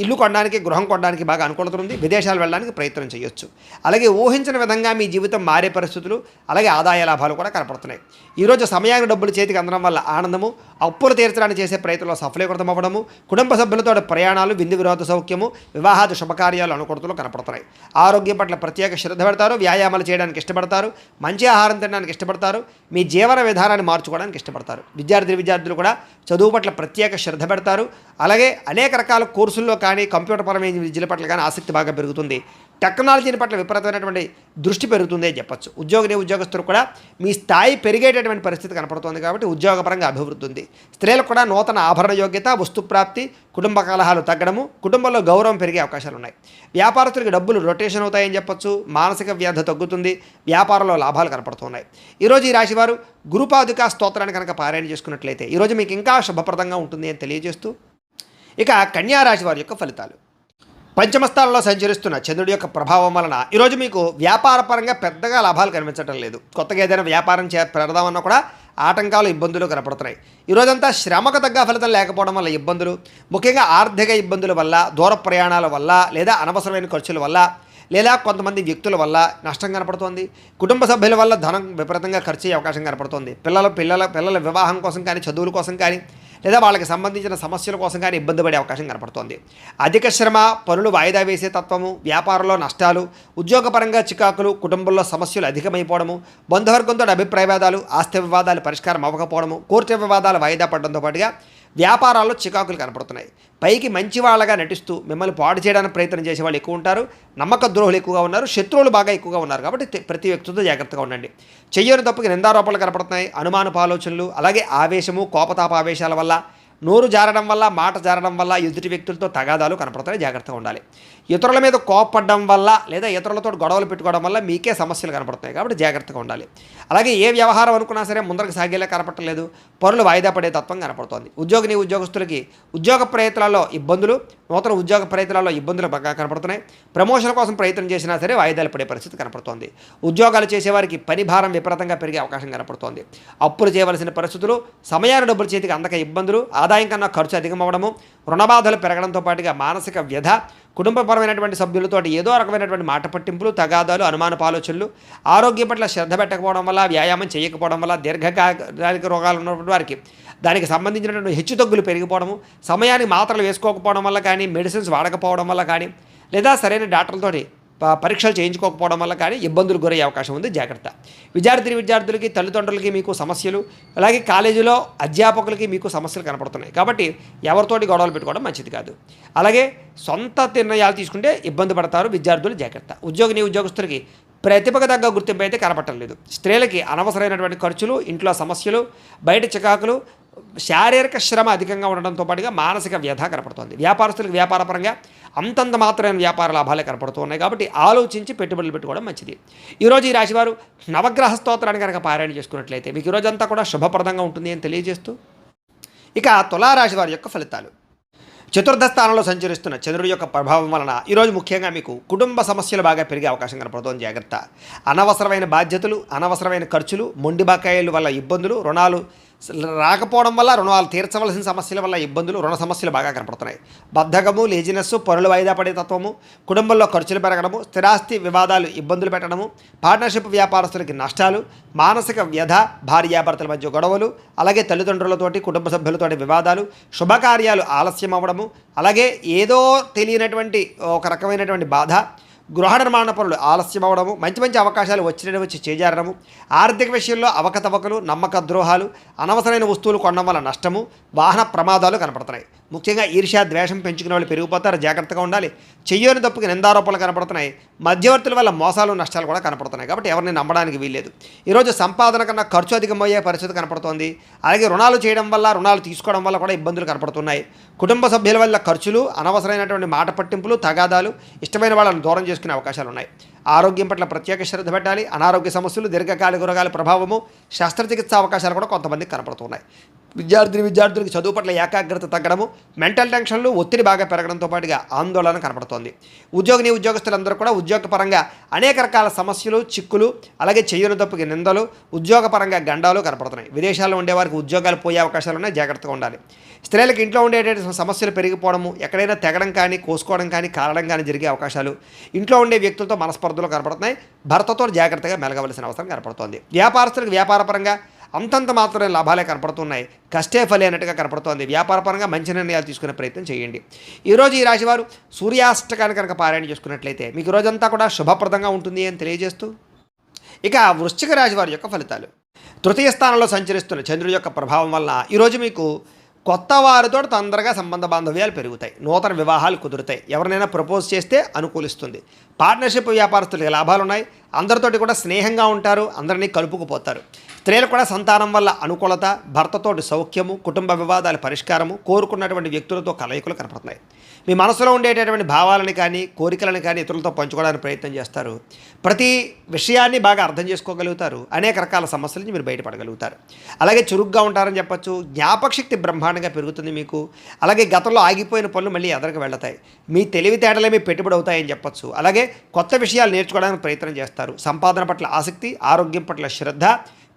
ఇల్లు కొనడానికి, గృహం కొనడానికి బాగా అనుకూలత ఉంది. విదేశాలు వెళ్ళడానికి ప్రయత్నం చేయొచ్చు. అలాగే ఊహించిన విధంగా మీ జీవితం మారే పరిస్థితులు, అలాగే ఆదాయ లాభాలు కూడా కనపడుతున్నాయి. ఈరోజు సమయానికి డబ్బులు చేతికి అందడం వల్ల ఆనందము, అప్పులు తీర్చడానికి చేసే ప్రయత్నంలో సఫలీకృతం అవ్వడము, కుటుంబ సభ్యులతో ప్రయాణాలు, విందు విరోధ సౌఖ్యము, వివాహాది శుభకార్యాలు అనుకూలతలు కనపడుతున్నాయి. ఆరోగ్యం పట్ల ప్రత్యేక శ్రద్ధ పెడతారు. వ్యాయామాలు చేయడానికి ఇష్టపడతారు. మంచి ఆహారం తినడానికి ఇష్టపడతారు. మీ జీవన విధానాన్ని మార్చుకోవడానికి ఇష్టపడతారు. విద్యార్థులు కూడా చదువు పట్ల ప్రత్యేక శ్రద్ధ పెడతారు. అలాగే అనేక రకాల కోర్సుల్లో కానీ, కంప్యూటర్ పరమైన విద్యల పట్ల కానీ ఆసక్తి బాగా పెరుగుతుంది. టెక్నాలజీని పట్ల విపరీతమైనటువంటి దృష్టి పెరుగుతుంది అని చెప్పచ్చు. ఉద్యోగస్తులు కూడా మీ స్థాయి పెరిగేటటువంటి పరిస్థితి కనపడుతుంది కాబట్టి ఉద్యోగపరంగా అభివృద్ధి ఉంది. స్త్రీలకు కూడా నూతన ఆభరణ యోగ్యత, వస్తుప్రాప్తి, కుటుంబ కలహాలు తగ్గడము, కుటుంబంలో గౌరవం పెరిగే అవకాశాలు ఉన్నాయి. వ్యాపారస్తులకి డబ్బులు రొటేషన్ అవుతాయని చెప్పొచ్చు. మానసిక వ్యాధి తగ్గుతుంది. వ్యాపారంలో లాభాలు కనపడుతున్నాయి. ఈరోజు ఈ రాశివారు గురుపాదుకా స్తోత్రాన్ని కనుక పారాయణ చేసుకున్నట్లయితే ఈరోజు మీకు ఇంకా శుభప్రదంగా ఉంటుంది అని తెలియజేస్తూ, ఇక కన్యా రాశి వారి యొక్క ఫలితాలు. పంచమస్థానంలో సంచరిస్తున్న చంద్రుడి యొక్క ప్రభావం వలన ఈరోజు మీకు వ్యాపారపరంగా పెద్దగా లాభాలు కనిపించడం లేదు. కొత్తగా ఏదైనా వ్యాపారం పెడదామన్నా కూడా ఆటంకాలు, ఇబ్బందులు కనపడుతున్నాయి. ఈరోజంతా శ్రమకు తగ్గ ఫలితం లేకపోవడం వల్ల ఇబ్బందులు, ముఖ్యంగా ఆర్థిక ఇబ్బందుల వల్ల, దూర ప్రయాణాల వల్ల, లేదా అనవసరమైన ఖర్చుల వల్ల, లేదా కొంతమంది వ్యక్తుల వల్ల నష్టం కనపడుతోంది. కుటుంబ సభ్యుల వల్ల ధనం విపరీతంగా ఖర్చు అయ్యే అవకాశం కనపడుతోంది. పిల్లల వివాహం కోసం కానీ, చదువుల కోసం కానీ, లేదా వాళ్ళకి సంబంధించిన సమస్యల కోసం కానీ ఇబ్బంది పడే అవకాశం కనపడుతోంది. అధిక శ్రమ, పనులు వాయిదా వేసే తత్వము, వ్యాపారంలో నష్టాలు, ఉద్యోగపరంగా చికాకులు, కుటుంబంలో సమస్యలు అధికమైపోవడము, బంధువర్గంతో అభిప్రాయ వివాదాలు, ఆస్తి వివాదాలు పరిష్కారం అవ్వకపోవడము, కోర్టు వివాదాలు వాయిదా పడడంతో పాటుగా వ్యాపారాల్లో చికాకులు కనపడుతున్నాయి. పైకి మంచి వాళ్ళగా నటిస్తూ మిమ్మల్ని పాడు చేయడానికి ప్రయత్నం చేసే వాళ్ళు ఎక్కువ ఉంటారు. నమ్మక ద్రోహులు ఎక్కువగా ఉన్నారు. శత్రువులు బాగా ఎక్కువగా ఉన్నారు. కాబట్టి ప్రతి వ్యక్తితో జాగ్రత్తగా ఉండండి. చెయ్యని తప్పుకి నిందారోపణలు కనపడుతున్నాయి. అనుమానపు ఆలోచనలు, అలాగే ఆవేశము, కోపతాప ఆవేశాల వల్ల, నోరు జారడం వల్ల, మాట జారడం వల్ల ఎదుటి వ్యక్తులతో తగాదాలు కనపడతాయి. జాగ్రత్తగా ఉండాలి. ఇతరుల మీద కోపపడడం వల్ల లేదా ఇతరులతో గొడవలు పెట్టుకోవడం వల్ల మీకే సమస్యలు కనపడతాయి. కాబట్టి జాగ్రత్తగా ఉండాలి. అలాగే ఏ వ్యవహారం అనుకున్నా సరే ముందరకు సాగేలా కనపడలేదు. పనులు వాయిదా పడే తత్వం కనపడుతోంది. ఉద్యోగస్తులకి ఉద్యోగ ప్రయత్నాల్లో ఇబ్బందులు, నూతన ఉద్యోగ ప్రయత్నాల్లో ఇబ్బందులు బాగా కనపడుతున్నాయి. ప్రమోషన్ కోసం ప్రయత్నం చేసినా సరే వాయిదాలు పడే పరిస్థితి కనపడుతోంది. ఉద్యోగాలు చేసేవారికి పని భారం విపరీతంగా పెరిగే అవకాశం కనపడుతోంది. అప్పులు చేయవలసిన పరిస్థితులు, సమయాన్ని డబ్బులు చేతికి అందక ఇబ్బందులు, ఆదాయం కన్నా ఖర్చు అధికమవ్వడము, రుణబాధలు పెరగడంతో పాటుగా మానసిక వ్యధ, కుటుంబపరమైనటువంటి సభ్యులతో ఏదో రకమైనటువంటి మాట పట్టింపులు, తగాదాలు, అనుమానపు ఆలోచనలు, ఆరోగ్యం పట్ల శ్రద్ధ పెట్టకపోవడం వల్ల, వ్యాయామం చేయకపోవడం వల్ల, దీర్ఘకాలిక రోగాలు ఉన్నటువంటి వారికి దానికి సంబంధించినటువంటి హెచ్చుతగ్గులు పెరిగిపోవడము, సమయానికి మాత్రలు వేసుకోకపోవడం వల్ల కానీ, మెడిసిన్స్ వాడకపోవడం వల్ల కానీ, లేదా సరైన డాక్టర్లతోటి పరీక్షలు చేయించుకోకపోవడం వల్ల కానీ ఇబ్బందులు గురయ్యే అవకాశం ఉంది. జాగ్రత్త. విద్యార్థులకి, తల్లిదండ్రులకి మీకు సమస్యలు, అలాగే కాలేజీలో అధ్యాపకులకి మీకు సమస్యలు కనపడుతున్నాయి. కాబట్టి ఎవరితోటి గొడవలు పెట్టుకోవడం మంచిది కాదు. అలాగే సొంత నిర్ణయాలు తీసుకుంటే ఇబ్బంది పడతారు విద్యార్థులు. జాగ్రత్త. ఉద్యోగస్తులకి ప్రతిభకు తగ్గ గుర్తింపు అయితే కనపడటం లేదు. స్త్రీలకి అనవసరమైనటువంటి ఖర్చులు, ఇంట్లో సమస్యలు, బయట చికాకులు, శారీరక శ్రమ అధికంగా ఉండడంతో పాటుగా మానసిక వ్యధ కనపడుతుంది. వ్యాపారస్తులకు వ్యాపారపరంగా అంతంత మాత్రమైన వ్యాపార లాభాలే కనపడుతూ ఉన్నాయి. కాబట్టి ఆలోచించి పెట్టుబడులు పెట్టుకోవడం మంచిది. ఈరోజు ఈ రాశివారు నవగ్రహ స్తోత్రాన్ని కనుక పారాయణ చేసుకున్నట్లయితే మీకు ఈరోజంతా కూడా శుభప్రదంగా ఉంటుంది అని తెలియజేస్తూ, ఇక తులారాశి వారి యొక్క ఫలితాలు. చతుర్థ స్థానంలో సంచరిస్తున్న చంద్రుడి యొక్క ప్రభావం వలన ఈరోజు ముఖ్యంగా మీకు కుటుంబ సమస్యలు బాగా పెరిగే అవకాశం కనపడుతోంది. జాగ్రత్త. అనవసరమైన బాధ్యతలు, అనవసరమైన ఖర్చులు, మొండి బకాయిల వల్ల ఇబ్బందులు, రుణాలు రాకపోవడం వల్ల, రుణాలు తీర్చవలసిన సమస్యల వల్ల ఇబ్బందులు, రుణ సమస్యలు బాగా కనపడుతున్నాయి. బద్ధకము, లేజినెస్, పనులు వాయిదా పడే తత్వము, కుటుంబంలో ఖర్చులు పెరగడము, స్థిరాస్తి వివాదాలు ఇబ్బందులు పెట్టడము, పార్ట్నర్షిప్ వ్యాపారస్తులకి నష్టాలు, మానసిక వ్యధ, భార్యాభర్తల మధ్య గొడవలు, అలాగే తల్లిదండ్రులతోటి, కుటుంబ సభ్యులతోటి వివాదాలు, శుభకార్యాలు ఆలస్యం అవ్వడము, అలాగే ఏదో తెలియనటువంటి ఒక రకమైనటువంటి బాధ, గృహ నిర్మాణ పనులు ఆలస్యం అవ్వడము, మంచి అవకాశాలు వచ్చి చేజారడము, ఆర్థిక విషయంలో అవకతవకలు, నమ్మక ద్రోహాలు, అనవసరమైన వస్తువులు కొనడం వల్ల నష్టము, వాహన ప్రమాదాలు కనపడుతున్నాయి. ముఖ్యంగా ఈర్ష్య, ద్వేషం పెంచుకునే వాళ్ళు పెరిగిపోతారు. జాగ్రత్తగా ఉండాలి. చెయ్యని తప్పుకి నిందారోపణలు కనపడుతున్నాయి. మధ్యవర్తుల వల్ల మోసాలు, నష్టాలు కూడా కనపడుతున్నాయి. కాబట్టి ఎవరిని నమ్మడానికి వీల్లేదు. ఈరోజు సంపాదన కన్నా ఖర్చు అధికమయ్యే పరిస్థితి కనపడుతోంది. అలాగే రుణాలు చేయడం వల్ల, రుణాలు తీసుకోవడం వల్ల కూడా ఇబ్బందులు కనపడుతున్నాయి. కుటుంబ సభ్యుల వల్ల ఖర్చులు, అనవసరమైనటువంటి మాట పట్టింపులు, తగాదాలు, ఇష్టమైన వాళ్ళని దూరం చేసుకునే అవకాశాలు ఉన్నాయి. ఆరోగ్యం పట్ల ప్రత్యేక శ్రద్ధ పెట్టాలి. అనారోగ్య సమస్యలు, దీర్ఘకాలిక రోగాల ప్రభావము, శస్త్రచికిత్స అవకాశాలు కూడా కొంతమందికి కనపడుతున్నాయి. విద్యార్థులకి చదువు పట్ల ఏకాగ్రత తగ్గడము, మెంటల్ టెన్షన్లు, ఒత్తిడి బాగా పెరగడంతో పాటుగా ఆందోళన కనపడుతోంది. ఉద్యోగస్తులందరూ కూడా ఉద్యోగపరంగా అనేక రకాల సమస్యలు, చిక్కులు, అలాగే చెయ్యని తప్పుకి నిందలు, ఉద్యోగపరంగా గండాలు కనపడుతున్నాయి. విదేశాల్లో ఉండేవారికి ఉద్యోగాలు పోయే అవకాశాలు ఉన్నాయి. జాగ్రత్తగా ఉండాలి. స్త్రీలకు ఇంట్లో ఉండేటువంటి సమస్యలు పెరిగిపోవడము, ఎక్కడైనా తెగడం కానీ, కోసుకోవడం కానీ, కాలడం కానీ జరిగే అవకాశాలు, ఇంట్లో ఉండే వ్యక్తులతో మనస్పర్ధలు కనపడుతున్నాయి. భర్తతో జాగ్రత్తగా మెలగవలసిన అవసరం కనపడుతోంది. వ్యాపారస్తులకు వ్యాపారపరంగా అంతంత మాత్రమే లాభాలే కనపడుతున్నాయి. కష్టే ఫలి అన్నట్టుగా కనపడుతోంది. వ్యాపారపరంగా మంచి నిర్ణయాలు తీసుకునే ప్రయత్నం చేయండి. ఈరోజు ఈ రాశివారు సూర్యాష్టకాన్ని కనుక పారాయణ చేసుకున్నట్లయితే మీకు రోజంతా కూడా శుభప్రదంగా ఉంటుంది అని తెలియజేస్తూ, ఇక వృశ్చిక రాశి వారి యొక్క ఫలితాలు. తృతీయ స్థానంలో సంచరిస్తున్న చంద్రుడి యొక్క ప్రభావం వలన ఈరోజు మీకు కొత్త వారితో తొందరగా సంబంధ బాంధవ్యాలు పెరుగుతాయి. నూతన వివాహాలు కుదురుతాయి. ఎవరినైనా ప్రపోజ్ చేస్తే అనుకూలిస్తుంది. పార్ట్నర్షిప్ వ్యాపారస్తులకి లాభాలు ఉన్నాయి. అందరితోటి కూడా స్నేహంగా ఉంటారు. అందరినీ కలుపుకుపోతారు. స్త్రీలు కూడా సంతానం వల్ల అనుకూలత, భర్తతోటి సౌఖ్యము, కుటుంబ వివాదాల పరిష్కారము, కోరుకున్నటువంటి వ్యక్తులతో కలయికలు కనపడుతున్నాయి. మీ మనసులో ఉండేటటువంటి భావాలని కానీ, కోరికలను కానీ ఇతరులతో పంచుకోవడానికి ప్రయత్నం చేస్తారు. ప్రతి విషయాన్ని బాగా అర్థం చేసుకోగలుగుతారు. అనేక రకాల సమస్యల నుంచి మీరు బయటపడగలుగుతారు. అలాగే చురుగ్గా ఉంటారని చెప్పచ్చు. జ్ఞాపకశక్తి బ్రహ్మాండంగా పెరుగుతుంది మీకు. అలాగే గతంలో ఆగిపోయిన పనులు మళ్ళీ ఎదరికి వెళతాయి. మీ తెలివితేటలే మీ పెట్టుబడి అవుతాయని చెప్పచ్చు. అలాగే కొత్త విషయాలు నేర్చుకోవడానికి ప్రయత్నం చేస్తారు. సంపాదన పట్ల ఆసక్తి, ఆరోగ్యం పట్ల శ్రద్ధ,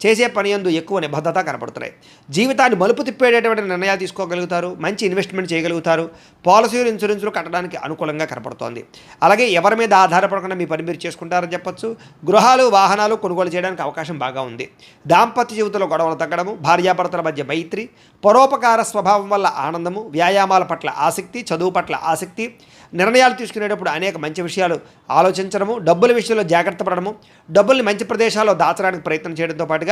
చేసే పని యందు ఎక్కువ నిబద్ధత కనపడుతున్నాయి. జీవితాన్ని మలుపు తిప్పేటటువంటి నిర్ణయాలు తీసుకోగలుగుతారు. మంచి ఇన్వెస్ట్మెంట్ చేయగలుగుతారు. పాలసీలు, ఇన్సూరెన్సులు కట్టడానికి అనుకూలంగా కనపడుతోంది. అలాగే ఎవరి మీద ఆధారపడకుండా మీ పని మీరు చేసుకుంటారని చెప్పచ్చు. గృహాలు, వాహనాలు కొనుగోలు చేయడానికి అవకాశం బాగా ఉంది. దాంపత్య జీవితంలో గొడవలు తగ్గడము, భార్యాభర్తల మధ్య మైత్రి, పరోపకార స్వభావం వల్ల ఆనందము, వ్యాయామాల పట్ల ఆసక్తి, చదువు పట్ల ఆసక్తి, నిర్ణయాలు తీసుకునేటప్పుడు అనేక మంచి విషయాలు ఆలోచించడము, డబ్బుల విషయంలో జాగ్రత్త పడడము, డబ్బుల్ని మంచి ప్రదేశాల్లో దాచడానికి ప్రయత్నం చేయడంతో పాటుగా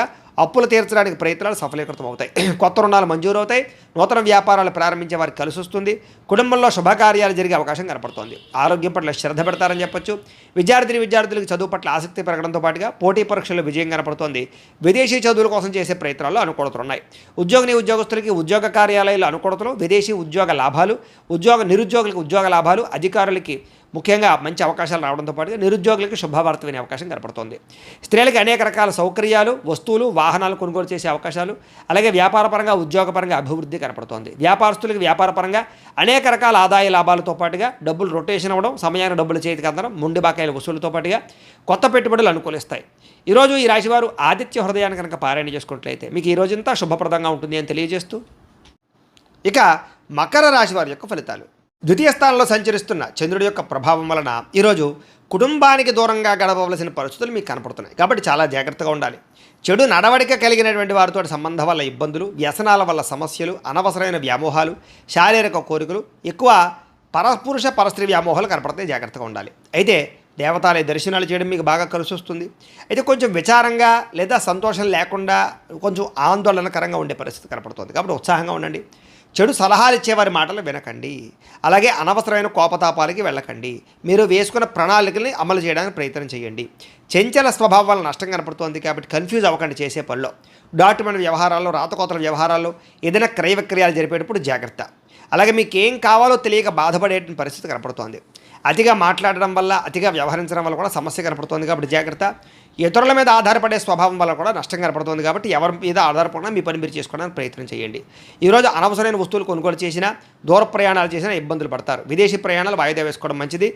అప్పులు తీర్చడానికి ప్రయత్నాలు సఫలీకృతం అవుతాయి. కొత్త రుణాలు మంజూరు అవుతాయి. నూతన వ్యాపారాలు ప్రారంభించే వారికి కలిసి వస్తుంది. కుటుంబంలో శుభకార్యాలు జరిగే అవకాశం కనపడుతోంది. ఆరోగ్యం పట్ల శ్రద్ధ పెడతారని చెప్పొచ్చు. విద్యార్థులకు చదువు పట్ల ఆసక్తి పెరగడంతో పాటుగా పోటీ పరీక్షల్లో విజయం కనపడుతోంది. విదేశీ చదువుల కోసం చేసే ప్రయత్నాల్లో అనుకూలతలు ఉన్నాయి. ఉద్యోగస్తులకి ఉద్యోగ కార్యాలయాల్లో అనుకూలతలు, విదేశీ ఉద్యోగ లాభాలు, నిరుద్యోగులకు ఉద్యోగ లాభాలు, అధికారులకి ముఖ్యంగా మంచి అవకాశాలు రావడంతో పాటుగా నిరుద్యోగులకు శుభవార్త వినే అవకాశం కనపడుతోంది. స్త్రీలకు అనేక రకాల సౌకర్యాలు, వస్తువులు, వాహనాలు కొనుగోలు చేసే అవకాశాలు, అలాగే వ్యాపారపరంగా, ఉద్యోగపరంగా అభివృద్ధి కనపడుతోంది. వ్యాపారస్తులకు వ్యాపారపరంగా అనేక రకాల ఆదాయ లాభాలతో పాటుగా డబ్బులు రొటేషన్ అవ్వడం, సమయానికి డబ్బులు చేతికి అందడం, మొండి బాకాయల వసూలుతో పాటుగా కొత్త పెట్టుబడులు అనుకూలిస్తాయి. ఈరోజు ఈ రాశివారు ఆదిత్య హృదయాన్ని కనుక పారాయణ చేసుకున్నట్లయితే మీకు ఈ రోజంతా శుభప్రదంగా ఉంటుంది అని తెలియజేస్తూ, ఇక మకర రాశి వారి యొక్క ఫలితాలు. ద్వితీయ స్థానంలో సంచరిస్తున్న చంద్రుడి యొక్క ప్రభావం వలన ఈరోజు కుటుంబానికి దూరంగా గడపవలసిన పరిస్థితులు మీకు కనపడుతున్నాయి. కాబట్టి చాలా జాగ్రత్తగా ఉండాలి. చెడు నడవడిక కలిగినటువంటి వారితో సంబంధం వల్ల ఇబ్బందులు, వ్యసనాల వల్ల సమస్యలు, అనవసరమైన వ్యామోహాలు, శారీరక కోరికలు, ఎక్కువ పరపురుష పరస్త్రీ వ్యామోహాలు కనపడతాయి. జాగ్రత్తగా ఉండాలి. అయితే దేవతాలయ దర్శనాలు చేయడం మీకు బాగా కలిసి వస్తుంది. అయితే కొంచెం విచారంగా లేదా సంతోషం లేకుండా కొంచెం ఆందోళనకరంగా ఉండే పరిస్థితి కనపడుతుంది. కాబట్టి ఉత్సాహంగా ఉండండి. చెడు సలహాలు ఇచ్చేవారి మాటలు వినకండి. అలాగే అనవసరమైన కోపతాపాలకి వెళ్ళకండి. మీరు వేసుకున్న ప్రణాళికల్ని అమలు చేయడానికి ప్రయత్నం చేయండి. చెంచల స్వభావం వల్ల నష్టం కనపడుతోంది. కాబట్టి కన్ఫ్యూజ్ అవ్వకండి చేసే పనిలో. డాక్యుమెంట్ వ్యవహారాల్లో, రాతకోతల వ్యవహారాల్లో, ఏదైనా క్రయ విక్రయాలు జరిపేటప్పుడు జాగ్రత్త. అలాగే మీకు ఏం కావాలో తెలియక బాధపడే పరిస్థితి కనపడుతోంది. అతిగా మాట్లాడడం వల్ల, అతిగా వ్యవహరించడం వల్ల కూడా సమస్య కనపడుతోంది. కాబట్టి జాగ్రత్త. ఇతరుల మీద ఆధారపడే స్వభావం వల్ల కూడా నష్టం కనపడుతుంది. కాబట్టి ఎవరి మీద ఆధారపడినా మీ పని మీరు చేసుకోవడానికి ప్రయత్నం చేయండి. ఈరోజు అనవసరమైన వస్తువులు కొనుగోలు చేసినా, దూర ప్రయాణాలు చేసినా ఇబ్బందులు పడతారు. విదేశీ ప్రయాణాలు వాయిదా వేసుకోవడం మంచిది.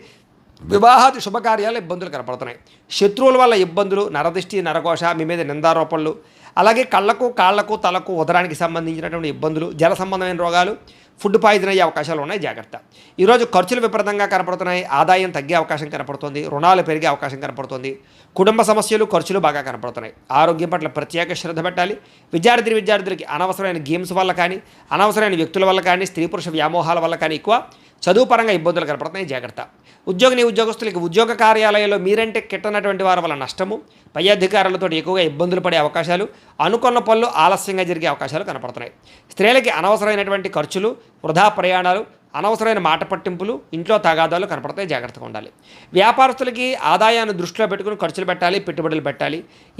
వివాహాది శుభకార్యాలు ఇబ్బందులు కనపడుతున్నాయి. శత్రువుల వల్ల ఇబ్బందులు, నరదిష్టి, నరఘోష, మీ మీద నిందారోపణలు, అలాగే కళ్ళకు, కాళ్లకు, తలకు, ఉదరానికి సంబంధించినటువంటి ఇబ్బందులు, జల సంబంధమైన రోగాలు, ఫుడ్ పాయిజన్ అయ్యే అవకాశాలు ఉన్నాయి. జాగ్రత్త. ఈరోజు ఖర్చులు విపరీతంగా కనపడుతున్నాయి. ఆదాయం తగ్గే అవకాశం కనపడుతుంది. రుణాలు పెరిగే అవకాశం కనపడుతుంది. కుటుంబ సమస్యలు, ఖర్చులు బాగా కనపడుతున్నాయి. ఆరోగ్యం పట్ల ప్రత్యేక శ్రద్ధ పెట్టాలి. విద్యార్థులకి అనవసరమైన గేమ్స్ వల్ల కానీ, అనవసరమైన వ్యక్తుల వల్ల కానీ, స్త్రీ పురుష వ్యామోహాల వల్ల కానీ ఎక్కువ చదువు పరంగా ఇబ్బందులు కనపడుతున్నాయి. జాగ్రత్త. ఉద్యోగస్తులకి ఉద్యోగ కార్యాలయాల్లో మీరంటే కిట్టనటువంటి వారి వల్ల నష్టము, పై అధికారులతో ఎక్కువగా ఇబ్బందులు పడే అవకాశాలు, అనుకున్న పనులు ఆలస్యంగా జరిగే అవకాశాలు కనపడుతున్నాయి. స్త్రీలకి అనవసరమైనటువంటి ఖర్చులు, వృధా ప్రయాణాలు, అనవసరమైన మాట పట్టింపులు, ఇంట్లో తగాదాలు కనపడతాయి. జాగ్రత్తగా ఉండాలి. వ్యాపారస్తులకి ఆదాయాన్ని దృష్టిలో పెట్టుకుని ఖర్చులు పెట్టాలి, పెట్టుబడులు పెట్టాలి.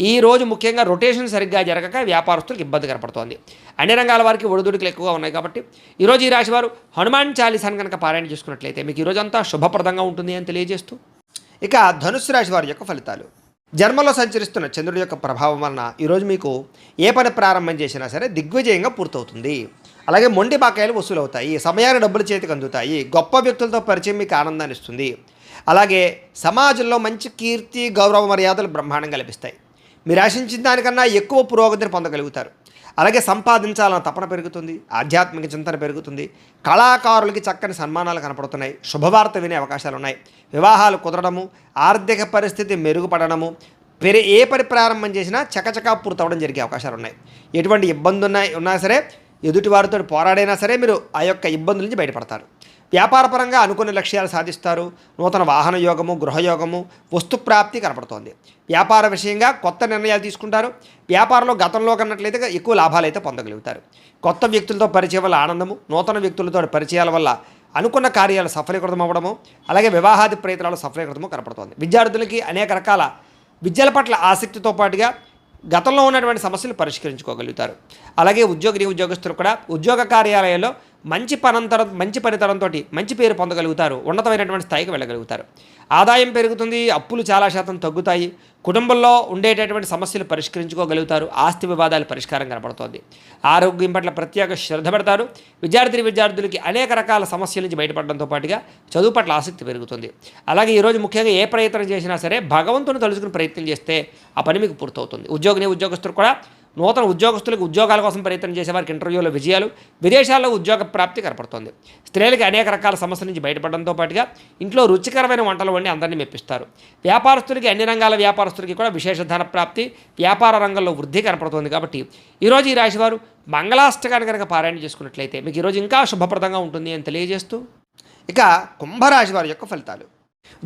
ఈ రోజు ముఖ్యంగా రొటేషన్ సరిగ్గా జరగక వ్యాపారస్తులకు ఇబ్బంది కనపడుతోంది. అన్ని రంగాల వారికి ఒడిదుడుకులు ఎక్కువగా ఉన్నాయి. కాబట్టి ఈరోజు ఈ రాశి వారు హనుమాన్ చాలీసాను కనుక పారాయణ చేసుకున్నట్లయితే మీకు ఈరోజు అంతా శుభప్రదంగా ఉంటుంది అని తెలియజేస్తూ, ఇక ధనుస్సు రాశి వారి యొక్క ఫలితాలు. జన్మలో సంచరిస్తున్న చంద్రుడి యొక్క ప్రభావం వలన ఈరోజు మీకు ఏ పని ప్రారంభం చేసినా సరే దిగ్విజయంగా పూర్తవుతుంది. అలాగే మొండి బాకాయలు వసూలు అవుతాయి. సమయాన్ని డబ్బులు చేతికి అందుతాయి. గొప్ప వ్యక్తులతో పరిచయం మీకు ఆనందాన్ని ఇస్తుంది. అలాగే సమాజంలో మంచి కీర్తి, గౌరవ మర్యాదలు బ్రహ్మాండంగా లభిస్తాయి. మీరు ఆశించిన దానికన్నా ఎక్కువ పురోగతిని పొందగలుగుతారు. అలాగే సంపాదించాలన్న తపన పెరుగుతుంది. ఆధ్యాత్మిక చింతన పెరుగుతుంది. కళాకారులకి చక్కని సన్మానాలు కనపడుతున్నాయి. శుభవార్త వినే అవకాశాలు ఉన్నాయి. వివాహాలు కుదరడము, ఆర్థిక పరిస్థితి మెరుగుపడడము, ఏ పని ప్రారంభం చేసినా చకచకా పూర్తవడం జరిగే అవకాశాలు ఉన్నాయి. ఎటువంటి ఇబ్బంది ఉన్నా సరే, ఎదుటివారితో పోరాడైనా సరే మీరు ఆ యొక్క ఇబ్బందుల నుంచి బయటపడతారు. వ్యాపారపరంగా అనుకునే లక్ష్యాలు సాధిస్తారు. నూతన వాహన యోగము, గృహయోగము, వస్తుప్రాప్తి కనపడుతోంది. వ్యాపార విషయంగా కొత్త నిర్ణయాలు తీసుకుంటారు. వ్యాపారంలో గతంలో కన్నట్లయితే ఎక్కువ లాభాలు అయితే పొందగలుగుతారు. కొత్త వ్యక్తులతో పరిచయం వల్ల ఆనందము, నూతన వ్యక్తులతో పరిచయాల వల్ల అనుకున్న కార్యాలు సఫలీకృతం అవ్వడము, అలాగే వివాహాది ప్రయత్నాలు సఫలీకృతము కనపడుతోంది. విద్యార్థులకి అనేక రకాల విద్యల పట్ల ఆసక్తితో పాటుగా గతంలో ఉన్నటువంటి సమస్యలు పరిష్కరించుకోగలుగుతారు. అలాగే ఉద్యోగస్తులు కూడా ఉద్యోగ కార్యాలయాల్లో మంచి పనితనంతో మంచి పేరు పొందగలుగుతారు. ఉన్నతమైనటువంటి స్థాయికి వెళ్ళగలుగుతారు. ఆదాయం పెరుగుతుంది. అప్పులు చాలా శాతం తగ్గుతాయి. కుటుంబంలో ఉండేటటువంటి సమస్యలు పరిష్కరించుకోగలుగుతారు. ఆస్తి వివాదాలు పరిష్కారం కనపడుతోంది. ఆరోగ్యం పట్ల ప్రత్యేక శ్రద్ధ పెడతారు. విద్యార్థులకి అనేక రకాల సమస్యల నుంచి బయటపడడంతో పాటుగా చదువు పట్ల ఆసక్తి పెరుగుతుంది. అలాగే ఈరోజు ముఖ్యంగా ఏ ప్రయత్నం చేసినా సరే భగవంతుని తలుచుకుని ప్రయత్నం చేస్తే ఆ పని మీకు పూర్తవుతుంది. ఉద్యోగస్తులు కూడా నూతన ఉద్యోగాల కోసం ప్రయత్నం చేసేవారికి ఇంటర్వ్యూలో విజయాలు, విదేశాల్లో ఉద్యోగ ప్రాప్తి కనపడుతోంది. స్త్రీలకి అనేక రకాల సమస్యల నుంచి బయటపడడంతో పాటుగా ఇంట్లో రుచికరమైన వంటలు వండి అందరినీ మెప్పిస్తారు. వ్యాపారస్తులకి అన్ని రంగాల వ్యాపారస్తులకి కూడా విశేష ధన ప్రాప్తి, వ్యాపార రంగంలో వృద్ధి కనపడుతోంది. కాబట్టి ఈరోజు ఈ రాశివారు మంగళాష్టకాన్ని కనుక పారాయణ చేసుకున్నట్లయితే మీకు ఈరోజు ఇంకా శుభప్రదంగా ఉంటుంది అని తెలియజేస్తూ, ఇక కుంభరాశి వారి యొక్క ఫలితాలు.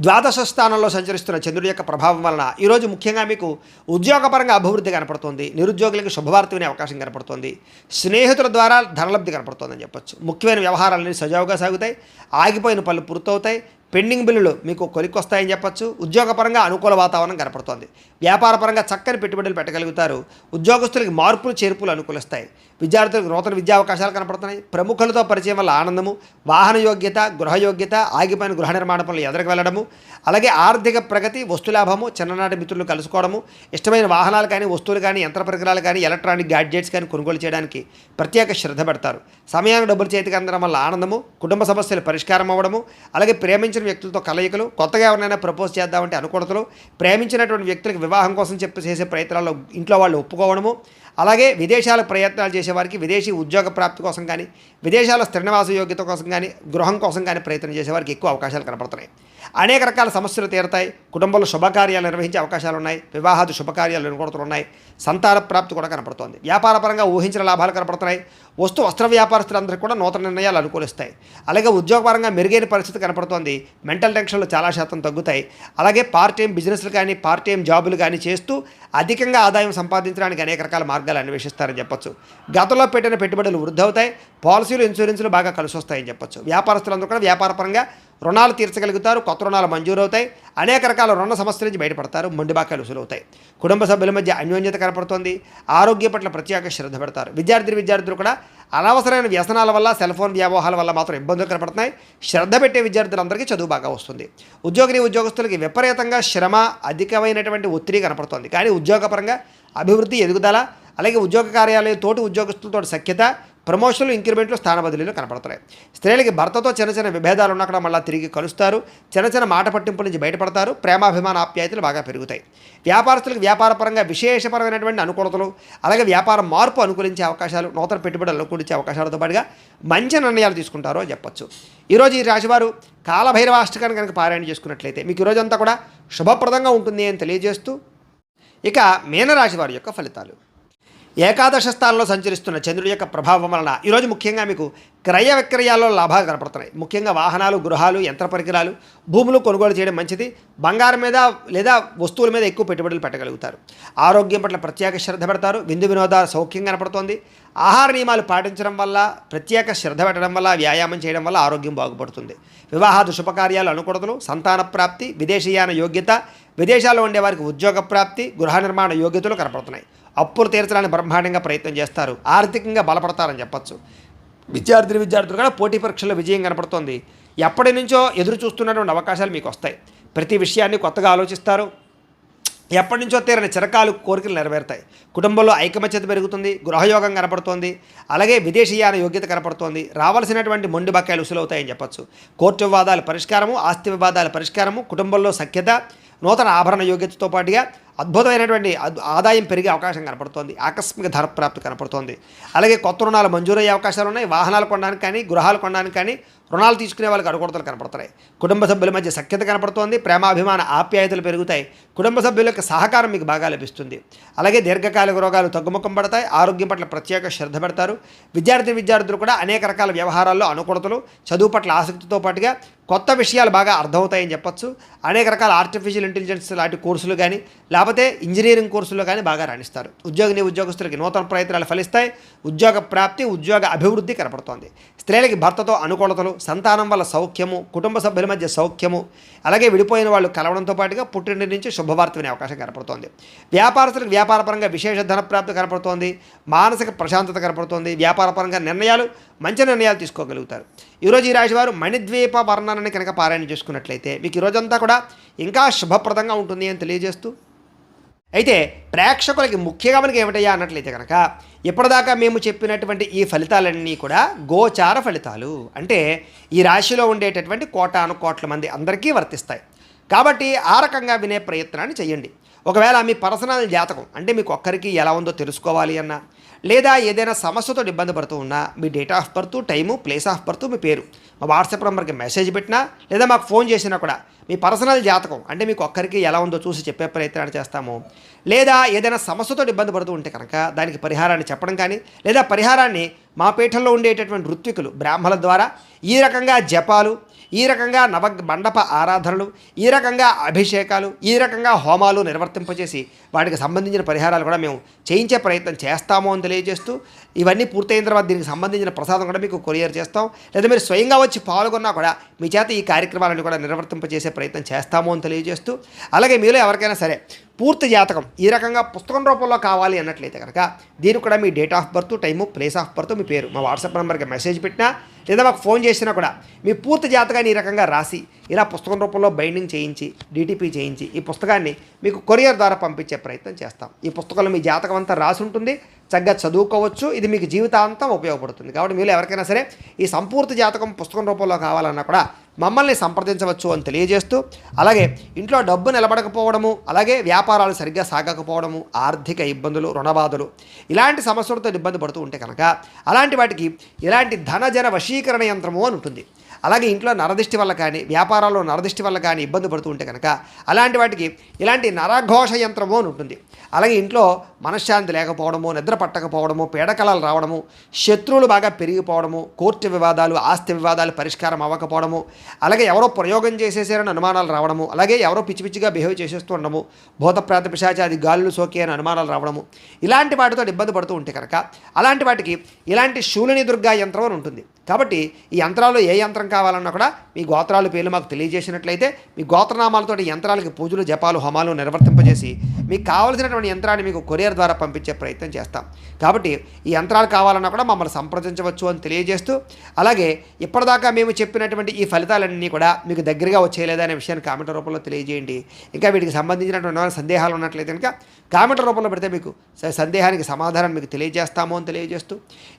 ద్వాదశ స్థానంలో సంచరిస్తున్న చంద్రుడి యొక్క ప్రభావం వలన ఈరోజు ముఖ్యంగా మీకు ఉద్యోగపరంగా అభివృద్ధి కనపడుతుంది. నిరుద్యోగులకు శుభవార్త వినే అవకాశం కనపడుతుంది. స్నేహితుల ద్వారా ధనలబ్ధి కనపడుతుందని చెప్పొచ్చు. ముఖ్యమైన వ్యవహారాలన్నీ సజావుగా సాగుతాయి. ఆగిపోయిన పనులు పూర్తవుతాయి. పెండింగ్ బిల్లులు మీకు కొలిక్కొస్తాయని చెప్పొచ్చు. ఉద్యోగపరంగా అనుకూల వాతావరణం కనపడుతోంది. వ్యాపారపరంగా చక్కని పెట్టుబడులు పెట్టగలుగుతారు. ఉద్యోగస్తులకి మార్పులు చేర్పులు అనుకూలిస్తాయి. విద్యార్థులకు నూతన విద్యా అవకాశాలు కనపడుతున్నాయి. ప్రముఖులతో పరిచయం వల్ల ఆనందము, వాహన యోగ్యత, గృహయోగ్యత, ఆగిపోయిన గృహ నిర్మాణ పనులు ఎదురుకు వెళ్ళడము, అలాగే ఆర్థిక ప్రగతి, వస్తులాభము, చిన్ననాటి మిత్రులు కలుసుకోవడము, ఇష్టమైన వాహనాలు కానీ, వస్తువులు కానీ, యంత్ర పరికరాలు కానీ, ఎలక్ట్రానిక్ గ్యాడ్జెట్స్ కానీ కొనుగోలు చేయడానికి ప్రత్యేక శ్రద్ధ పెడతారు. సమయానికి డబ్బులు చేతికి అందడం వల్ల ఆనందము, కుటుంబ సమస్యలు పరిష్కారం అవ్వడము, అలాగే ప్రేమించిన వ్యక్తులతో కలయికలు, కొత్తగా ఎవరినైనా ప్రపోజ్ చేద్దామంటే అనుకూలతలు, ప్రేమించినటువంటి వ్యక్తులకు వివాహం కోసం చేసే ప్రయత్నాల్లో ఇంట్లో వాళ్ళు ఒప్పుకోవడము, అలాగే విదేశాల ప్రయత్నాలు చేసేవారికి విదేశీ ఉద్యోగ ప్రాప్తి కోసం కానీ, విదేశాల స్థిర నివాస యోగ్యత కోసం కానీ, గృహం కోసం కానీ ప్రయత్నం చేసేవారికి ఎక్కువ అవకాశాలు కనపడుతున్నాయి. అనేక రకాల సమస్యలు తీరతాయి. కుటుంబంలో శుభకార్యాలు నిర్వహించే అవకాశాలు ఉన్నాయి. వివాహాది శుభకార్యాలు వినకూడుతున్నాయి. సంతాన ప్రాప్తి కూడా కనపడుతోంది. వ్యాపారపరంగా ఊహించిన లాభాలు కనపడుతున్నాయి. వస్త్ర వ్యాపారస్తులందరికీ కూడా నూతన నిర్ణయాలు అనుకూలిస్తాయి. అలాగే ఉద్యోగపరంగా మెరుగైన పరిస్థితి కనపడుతోంది. మెంటల్ టెన్షన్లు చాలా శాతం తగ్గుతాయి. అలాగే పార్ట్ టైం బిజినెస్లు కానీ, పార్ట్ టైం జాబులు కానీ చేస్తూ అధికంగా ఆదాయం సంపాదించడానికి అనేక రకాల మార్గాలు అన్వేషిస్తారని చెప్పొచ్చు. గతంలో పెట్టిన పెట్టుబడులు వృద్ధి అవుతాయి. పాలసీలు, ఇన్సూరెన్సులు బాగా కలిసి వస్తాయని చెప్పొచ్చు. వ్యాపారస్తులందరూ కూడా వ్యాపారపరంగా రుణాలు తీర్చగలుగుతారు. కొత్త రుణాలు మంజూరవుతాయి. అనేక రకాల రుణ సమస్యల నుంచి బయటపడతారు. మొండి బాకాలు వసూలవుతాయి. కుటుంబ సభ్యుల మధ్య అన్యోన్యత కనపడుతోంది. ఆరోగ్యం పట్ల ప్రత్యేక శ్రద్ధ పెడతారు. విద్యార్థులు కూడా అనవసరమైన వ్యసనాల వల్ల, సెల్ ఫోన్ వ్యామోహాల వల్ల మాత్రం ఇబ్బందులు కనపడుతున్నాయి. శ్రద్ధ పెట్టే విద్యార్థులందరికీ చదువు బాగా వస్తుంది. ఉద్యోగస్తులకి విపరీతంగా శ్రమ, అధికమైనటువంటి ఒత్తిడి కనపడుతోంది. కానీ ఉద్యోగపరంగా అభివృద్ధి, ఎదుగుదల, అలాగే ఉద్యోగ కార్యాలయం తోటి ఉద్యోగస్తులతో సఖ్యత, ప్రమోషన్లు, ఇంక్రిమెంట్లు, స్థాన బదిలీలు కనపడుతున్నాయి. స్త్రీలకి భర్తతో చిన్న విభేదాలు ఉన్నక్కడ మళ్ళీ తిరిగి కలుస్తారు. చిన్న మాట పట్టింపుల నుంచి బయటపడతారు. ప్రేమాభిమాన ఆప్యాయతలు బాగా పెరుగుతాయి. వ్యాపారస్తులకు వ్యాపారపరంగా విశేషపరమైనటువంటి అనుకూలతలు, అలాగే వ్యాపార మార్పు అనుకూలించే అవకాశాలు, నూతన పెట్టుబడులు అనుకూలించే అవకాశాలతో పాటుగా మంచి నిర్ణయాలు తీసుకుంటారో అని చెప్పొచ్చు. ఈరోజు ఈ రాశివారు కాలభైరవాష్టకాన్ని కనుక పారాయణ చేసుకున్నట్లయితే మీకు ఈరోజంతా కూడా శుభప్రదంగా ఉంటుంది అని తెలియజేస్తూ, ఇక మీనరాశి వారి యొక్క ఫలితాలు. ఏకాదశ స్థానంలో సంచరిస్తున్న చంద్రుడి యొక్క ప్రభావం వలన ఈరోజు ముఖ్యంగా మీకు క్రయ విక్రయాల్లో లాభాలు కనపడుతున్నాయి. ముఖ్యంగా వాహనాలు, గృహాలు, యంత్ర పరికరాలు, భూములు కొనుగోలు చేయడం మంచిది. బంగారం మీద లేదా వస్తువుల మీద ఎక్కువ పెట్టుబడులు పెట్టగలుగుతారు. ఆరోగ్యం పట్ల ప్రత్యేక శ్రద్ధ పెడతారు. విందు వినోదాలు సౌఖ్యం కనపడుతోంది. ఆహార నియమాలు పాటించడం వల్ల, ప్రత్యేక శ్రద్ధ పెట్టడం వల్ల, వ్యాయామం చేయడం వల్ల ఆరోగ్యం బాగుపడుతుంది. వివాహాది శుభకార్యాలు అనుకూలతలు, సంతాన ప్రాప్తి, విదేశీయాన యోగ్యత, విదేశాల్లో ఉండేవారికి ఉద్యోగ ప్రాప్తి, గృహ నిర్మాణ యోగ్యతలు కనపడుతున్నాయి. అప్పులు తీర్చడానికి బ్రహ్మాండంగా ప్రయత్నం చేస్తారు. ఆర్థికంగా బలపడతారని చెప్పచ్చు. విద్యార్థులు కూడా పోటీ పరీక్షల్లో విజయం కనపడుతోంది. ఎప్పటి నుంచో ఎదురు చూస్తున్నటువంటి అవకాశాలు మీకు వస్తాయి. ప్రతి విషయాన్ని కొత్తగా ఆలోచిస్తారు. ఎప్పటి నుంచో తీరని చిరకాలు కోరికలు నెరవేరుతాయి. కుటుంబంలో ఐకమత్యత పెరుగుతుంది. గృహయోగం కనపడుతోంది. అలాగే విదేశీయాన యోగ్యత కనపడుతోంది. రావాల్సినటువంటి మొండి బకాయిలు ఉసులవుతాయని చెప్పచ్చు. కోర్టు వివాదాల పరిష్కారము, ఆస్తి వివాదాల పరిష్కారము, కుటుంబంలో సఖ్యత, నూతన ఆభరణ యోగ్యతతో పాటుగా అద్భుతమైనటువంటి ఆదాయం పెరిగే అవకాశం కనపడుతోంది. ఆకస్మిక ధనప్రాప్తి కనపడుతోంది. అలాగే కొత్త రుణాలు మంజూరయ్యే అవకాశాలు ఉన్నాయి. వాహనాలు కొనడానికి కానీ, గృహాలు కొనడానికి కానీ, రుణాలు తీసుకునే వాళ్ళకి అనుకూలతలు కనపడుతున్నాయి. కుటుంబ సభ్యుల మధ్య సఖ్యత కనపడుతోంది. ప్రేమాభిమాన ఆప్యాయతలు పెరుగుతాయి. కుటుంబ సభ్యుల యొక్క సహకారం మీకు బాగా లభిస్తుంది. అలాగే దీర్ఘకాలిక రోగాలు తగ్గుముఖం పడతాయి. ఆరోగ్యం పట్ల ప్రత్యేక శ్రద్ధ పెడతారు. విద్యార్థులు కూడా అనేక రకాల వ్యవహారాల్లో అనుకూలతలు, చదువు పట్ల ఆసక్తితో పాటుగా కొత్త విషయాలు బాగా అర్థమవుతాయని చెప్పొచ్చు. అనేక రకాల ఆర్టిఫిషియల్ ఇంటెలిజెన్స్ లాంటి కోర్సులు కానీ, లేకపోతే ఇంజనీరింగ్ కోర్సుల్లో కానీ బాగా రాణిస్తారు. ఉద్యోగస్తులకి నూతన ప్రయత్నాలు ఫలిస్తాయి. ఉద్యోగ ప్రాప్తి, ఉద్యోగ అభివృద్ధి కనపడుతోంది. స్త్రీలకి భర్తతో అనుకూలతలు, సంతానం వల్ల సౌఖ్యము, కుటుంబ సభ్యుల మధ్య సౌఖ్యము, అలాగే విడిపోయిన వాళ్ళు కలవడంతో పాటుగా పుట్టింటి నుంచి శుభవార్త వినే అవకాశం కనపడుతోంది. వ్యాపారస్తులకు వ్యాపారపరంగా విశేష ధనప్రాప్తి కనపడుతోంది. మానసిక ప్రశాంతత కనపడుతోంది. వ్యాపారపరంగా మంచి నిర్ణయాలు తీసుకోగలుగుతారు. ఈరోజు ఈ రాశివారు మణిద్వీప వర్ణనని కనుక పారాయణ చేసుకున్నట్లయితే మీకు ఈరోజంతా కూడా ఇంకా శుభప్రదంగా ఉంటుంది అని తెలియజేస్తూ, అయితే ప్రేక్షకులకి ముఖ్యంగా మనకి ఏమిటయ్యా అన్నట్లయితే కనుక ఇప్పటిదాకా మేము చెప్పినటువంటి ఈ ఫలితాలన్నీ కూడా గోచార ఫలితాలు. అంటే ఈ రాశిలో ఉండేటటువంటి కోటాను కోట్ల మంది అందరికీ వర్తిస్తాయి. కాబట్టి ఆ రకంగా వినే ప్రయత్నాన్ని చేయండి. ఒకవేళ మీ పర్సనల్ జాతకం అంటే మీకు ఒక్కరికి ఎలా ఉందో తెలుసుకోవాలి అన్నా, లేదా ఏదైనా సమస్యతో ఇబ్బంది పడుతూ ఉన్నా మీ date of birth, time, place of birth, మీ పేరు మా వాట్సాప్ నెంబర్కి మెసేజ్ పెట్టినా లేదా మాకు ఫోన్ చేసినా కూడా మీ పర్సనల్ జాతకం అంటే మీకు ఒక్కరికి ఎలా ఉందో చూసి చెప్పే ప్రయత్నాన్ని చేస్తాము. లేదా ఏదైనా సమస్యతో ఇబ్బంది పడుతూ ఉంటే కనుక దానికి పరిహారాన్ని చెప్పడం కానీ, లేదా పరిహారాన్ని మా పీఠంలో ఉండేటటువంటి ఋత్వికులు, బ్రాహ్మణుల ద్వారా ఈ రకంగా జపాలు, ఈ రకంగా మండప ఆరాధనలు, ఈ రకంగా అభిషేకాలు, ఈ రకంగా హోమాలు నిర్వర్తింపజేసి వాటికి సంబంధించిన పరిహారాలు కూడా మేము చేయించే ప్రయత్నం చేస్తాము అని తెలియజేస్తూ, ఇవన్నీ పూర్తయిన తర్వాత దీనికి సంబంధించిన ప్రసాదం కూడా మీకు కొరియర్ చేస్తాం. లేదా మీరు స్వయంగా వచ్చి పాల్గొన్నా కూడా మీ చేత ఈ కార్యక్రమాలను కూడా నిర్వర్తింపజేసే ప్రయత్నం చేస్తాము అని తెలియజేస్తూ, అలాగే మీలో ఎవరికైనా సరే పూర్తి జాతకం ఈ రకంగా పుస్తకం రూపంలో కావాలి అన్నట్లయితే కనుక దీనికి కూడా మీ date of birth, time, place of birth, మీ పేరు మా వాట్సాప్ నెంబర్కి మెసేజ్ పెట్టినా లేదా మాకు ఫోన్ చేసినా కూడా మీ పూర్తి జాతకాన్ని ఈ రకంగా రాసి ఇలా పుస్తకం రూపంలో బైండింగ్ చేయించి, డిటిపి చేయించి ఈ పుస్తకాన్ని మీకు కొరియర్ ద్వారా పంపించే ప్రయత్నం చేస్తాం. ఈ పుస్తకంలో మీ జాతకం అంతా రాసి ఉంటుంది. చక్కగా చదువుకోవచ్చు. ఇది మీకు జీవితాంతం ఉపయోగపడుతుంది. కాబట్టి మీరు ఎవరికైనా సరే ఈ సంపూర్తి జాతకం పుస్తకం రూపంలో కావాలన్నా కూడా మమ్మల్ని సంప్రదించవచ్చు అని తెలియజేస్తూ, అలాగే ఇంట్లో డబ్బు నిలబడకపోవడము, అలాగే వ్యాపారాలు సరిగ్గా సాగకపోవడము, ఆర్థిక ఇబ్బందులు, రుణబాధలు ఇలాంటి సమస్యలతో ఇబ్బంది పడుతూ ఉంటే కనుక అలాంటి వాటికి ఇలాంటి ధనజన వశీకరణ యంత్రము అని ఉంటుంది. అలాగే ఇంట్లో నరదిష్టి వల్ల కానీ, వ్యాపారాల్లో నరదిష్టి వల్ల కానీ ఇబ్బంది పడుతూ ఉంటే కనుక అలాంటి వాటికి ఇలాంటి నరఘోష యంత్రము అని ఉంటుంది. అలాగే ఇంట్లో మనశ్శాంతి లేకపోవడము, నిద్ర పట్టకపోవడము, పీడకలాలు రావడము, శత్రువులు బాగా పెరిగిపోవడము, కోర్టు వివాదాలు, ఆస్తి వివాదాలు పరిష్కారం అవ్వకపోవడము, అలాగే ఎవరో ప్రయోగం చేసేసారని అనుమానాలు రావడము, అలాగే ఎవరో పిచ్చి పిచ్చిగా బిహేవ్ చేసేస్తూ ఉండడము, భూతప్రాత పిశాచాది గాలులు సోకి అని అనుమానాలు రావడము, ఇలాంటి వాటితో ఇబ్బంది పడుతూ ఉంటే కనుక అలాంటి వాటికి ఇలాంటి శూలిని దుర్గా యంత్రం అని ఉంటుంది. కాబట్టి ఈ యంత్రాల్లో ఏ యంత్రం కావాలన్నా కూడా మీ గోత్రాల పేర్లు మాకు తెలియజేసినట్లయితే మీ గోత్రనామాలతో యంత్రాలకి పూజలు, జపాలు, హోమాలు నిర్వర్తింపజేసి మీకు కావలసినటువంటి యంత్రాన్ని మీకు కొరియర్ ద్వారా పంపించే ప్రయత్నం చేస్తాం. కాబట్టి ఈ యంత్రాలు కావాలన్నా కూడా మమ్మల్ని సంప్రదించవచ్చు అని తెలియజేస్తూ, అలాగే ఇప్పటిదాకా మేము చెప్పినటువంటి ఈ ఫలితాలన్నీ కూడా మీకు దగ్గరగా వచ్చేయలేదా అనే విషయాన్ని కామెంట్ రూపంలో తెలియజేయండి. ఇంకా వీటికి సంబంధించినటువంటి సందేహాలు ఉన్నట్లయితే కనుక కామెంట్ రూపంలో పెడితే మీకు సందేహానికి సమాధానం మీకు తెలియజేస్తాము అని తెలియజేస్తూ,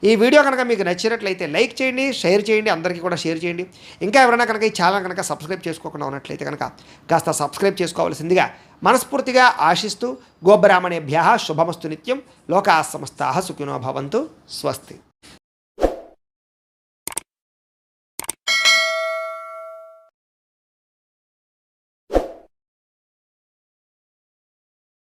ఈ వీడియో కనుక మీకు నచ్చినట్లయితే లైక్ చేయండి, షేర్ చేయండి, అందరికీ కూడా షేర్ చేయండి. ఇంకా ఎవరైనా కనుక ఈ ఛానల్ కనుక సబ్స్క్రైబ్ చేసుకోకుండా ఉన్నట్లయితే కనుక కాస్త సబ్స్క్రైబ్ చేసుకోవాల్సిందిగా మనస్ఫూర్తిగా ఆశిస్తూ, గోబ్రాహ్మణేభ్యః శుభమస్తు నిత్యం, లోకాః సమస్తాః సుఖినో భవంతు. స్వస్తి.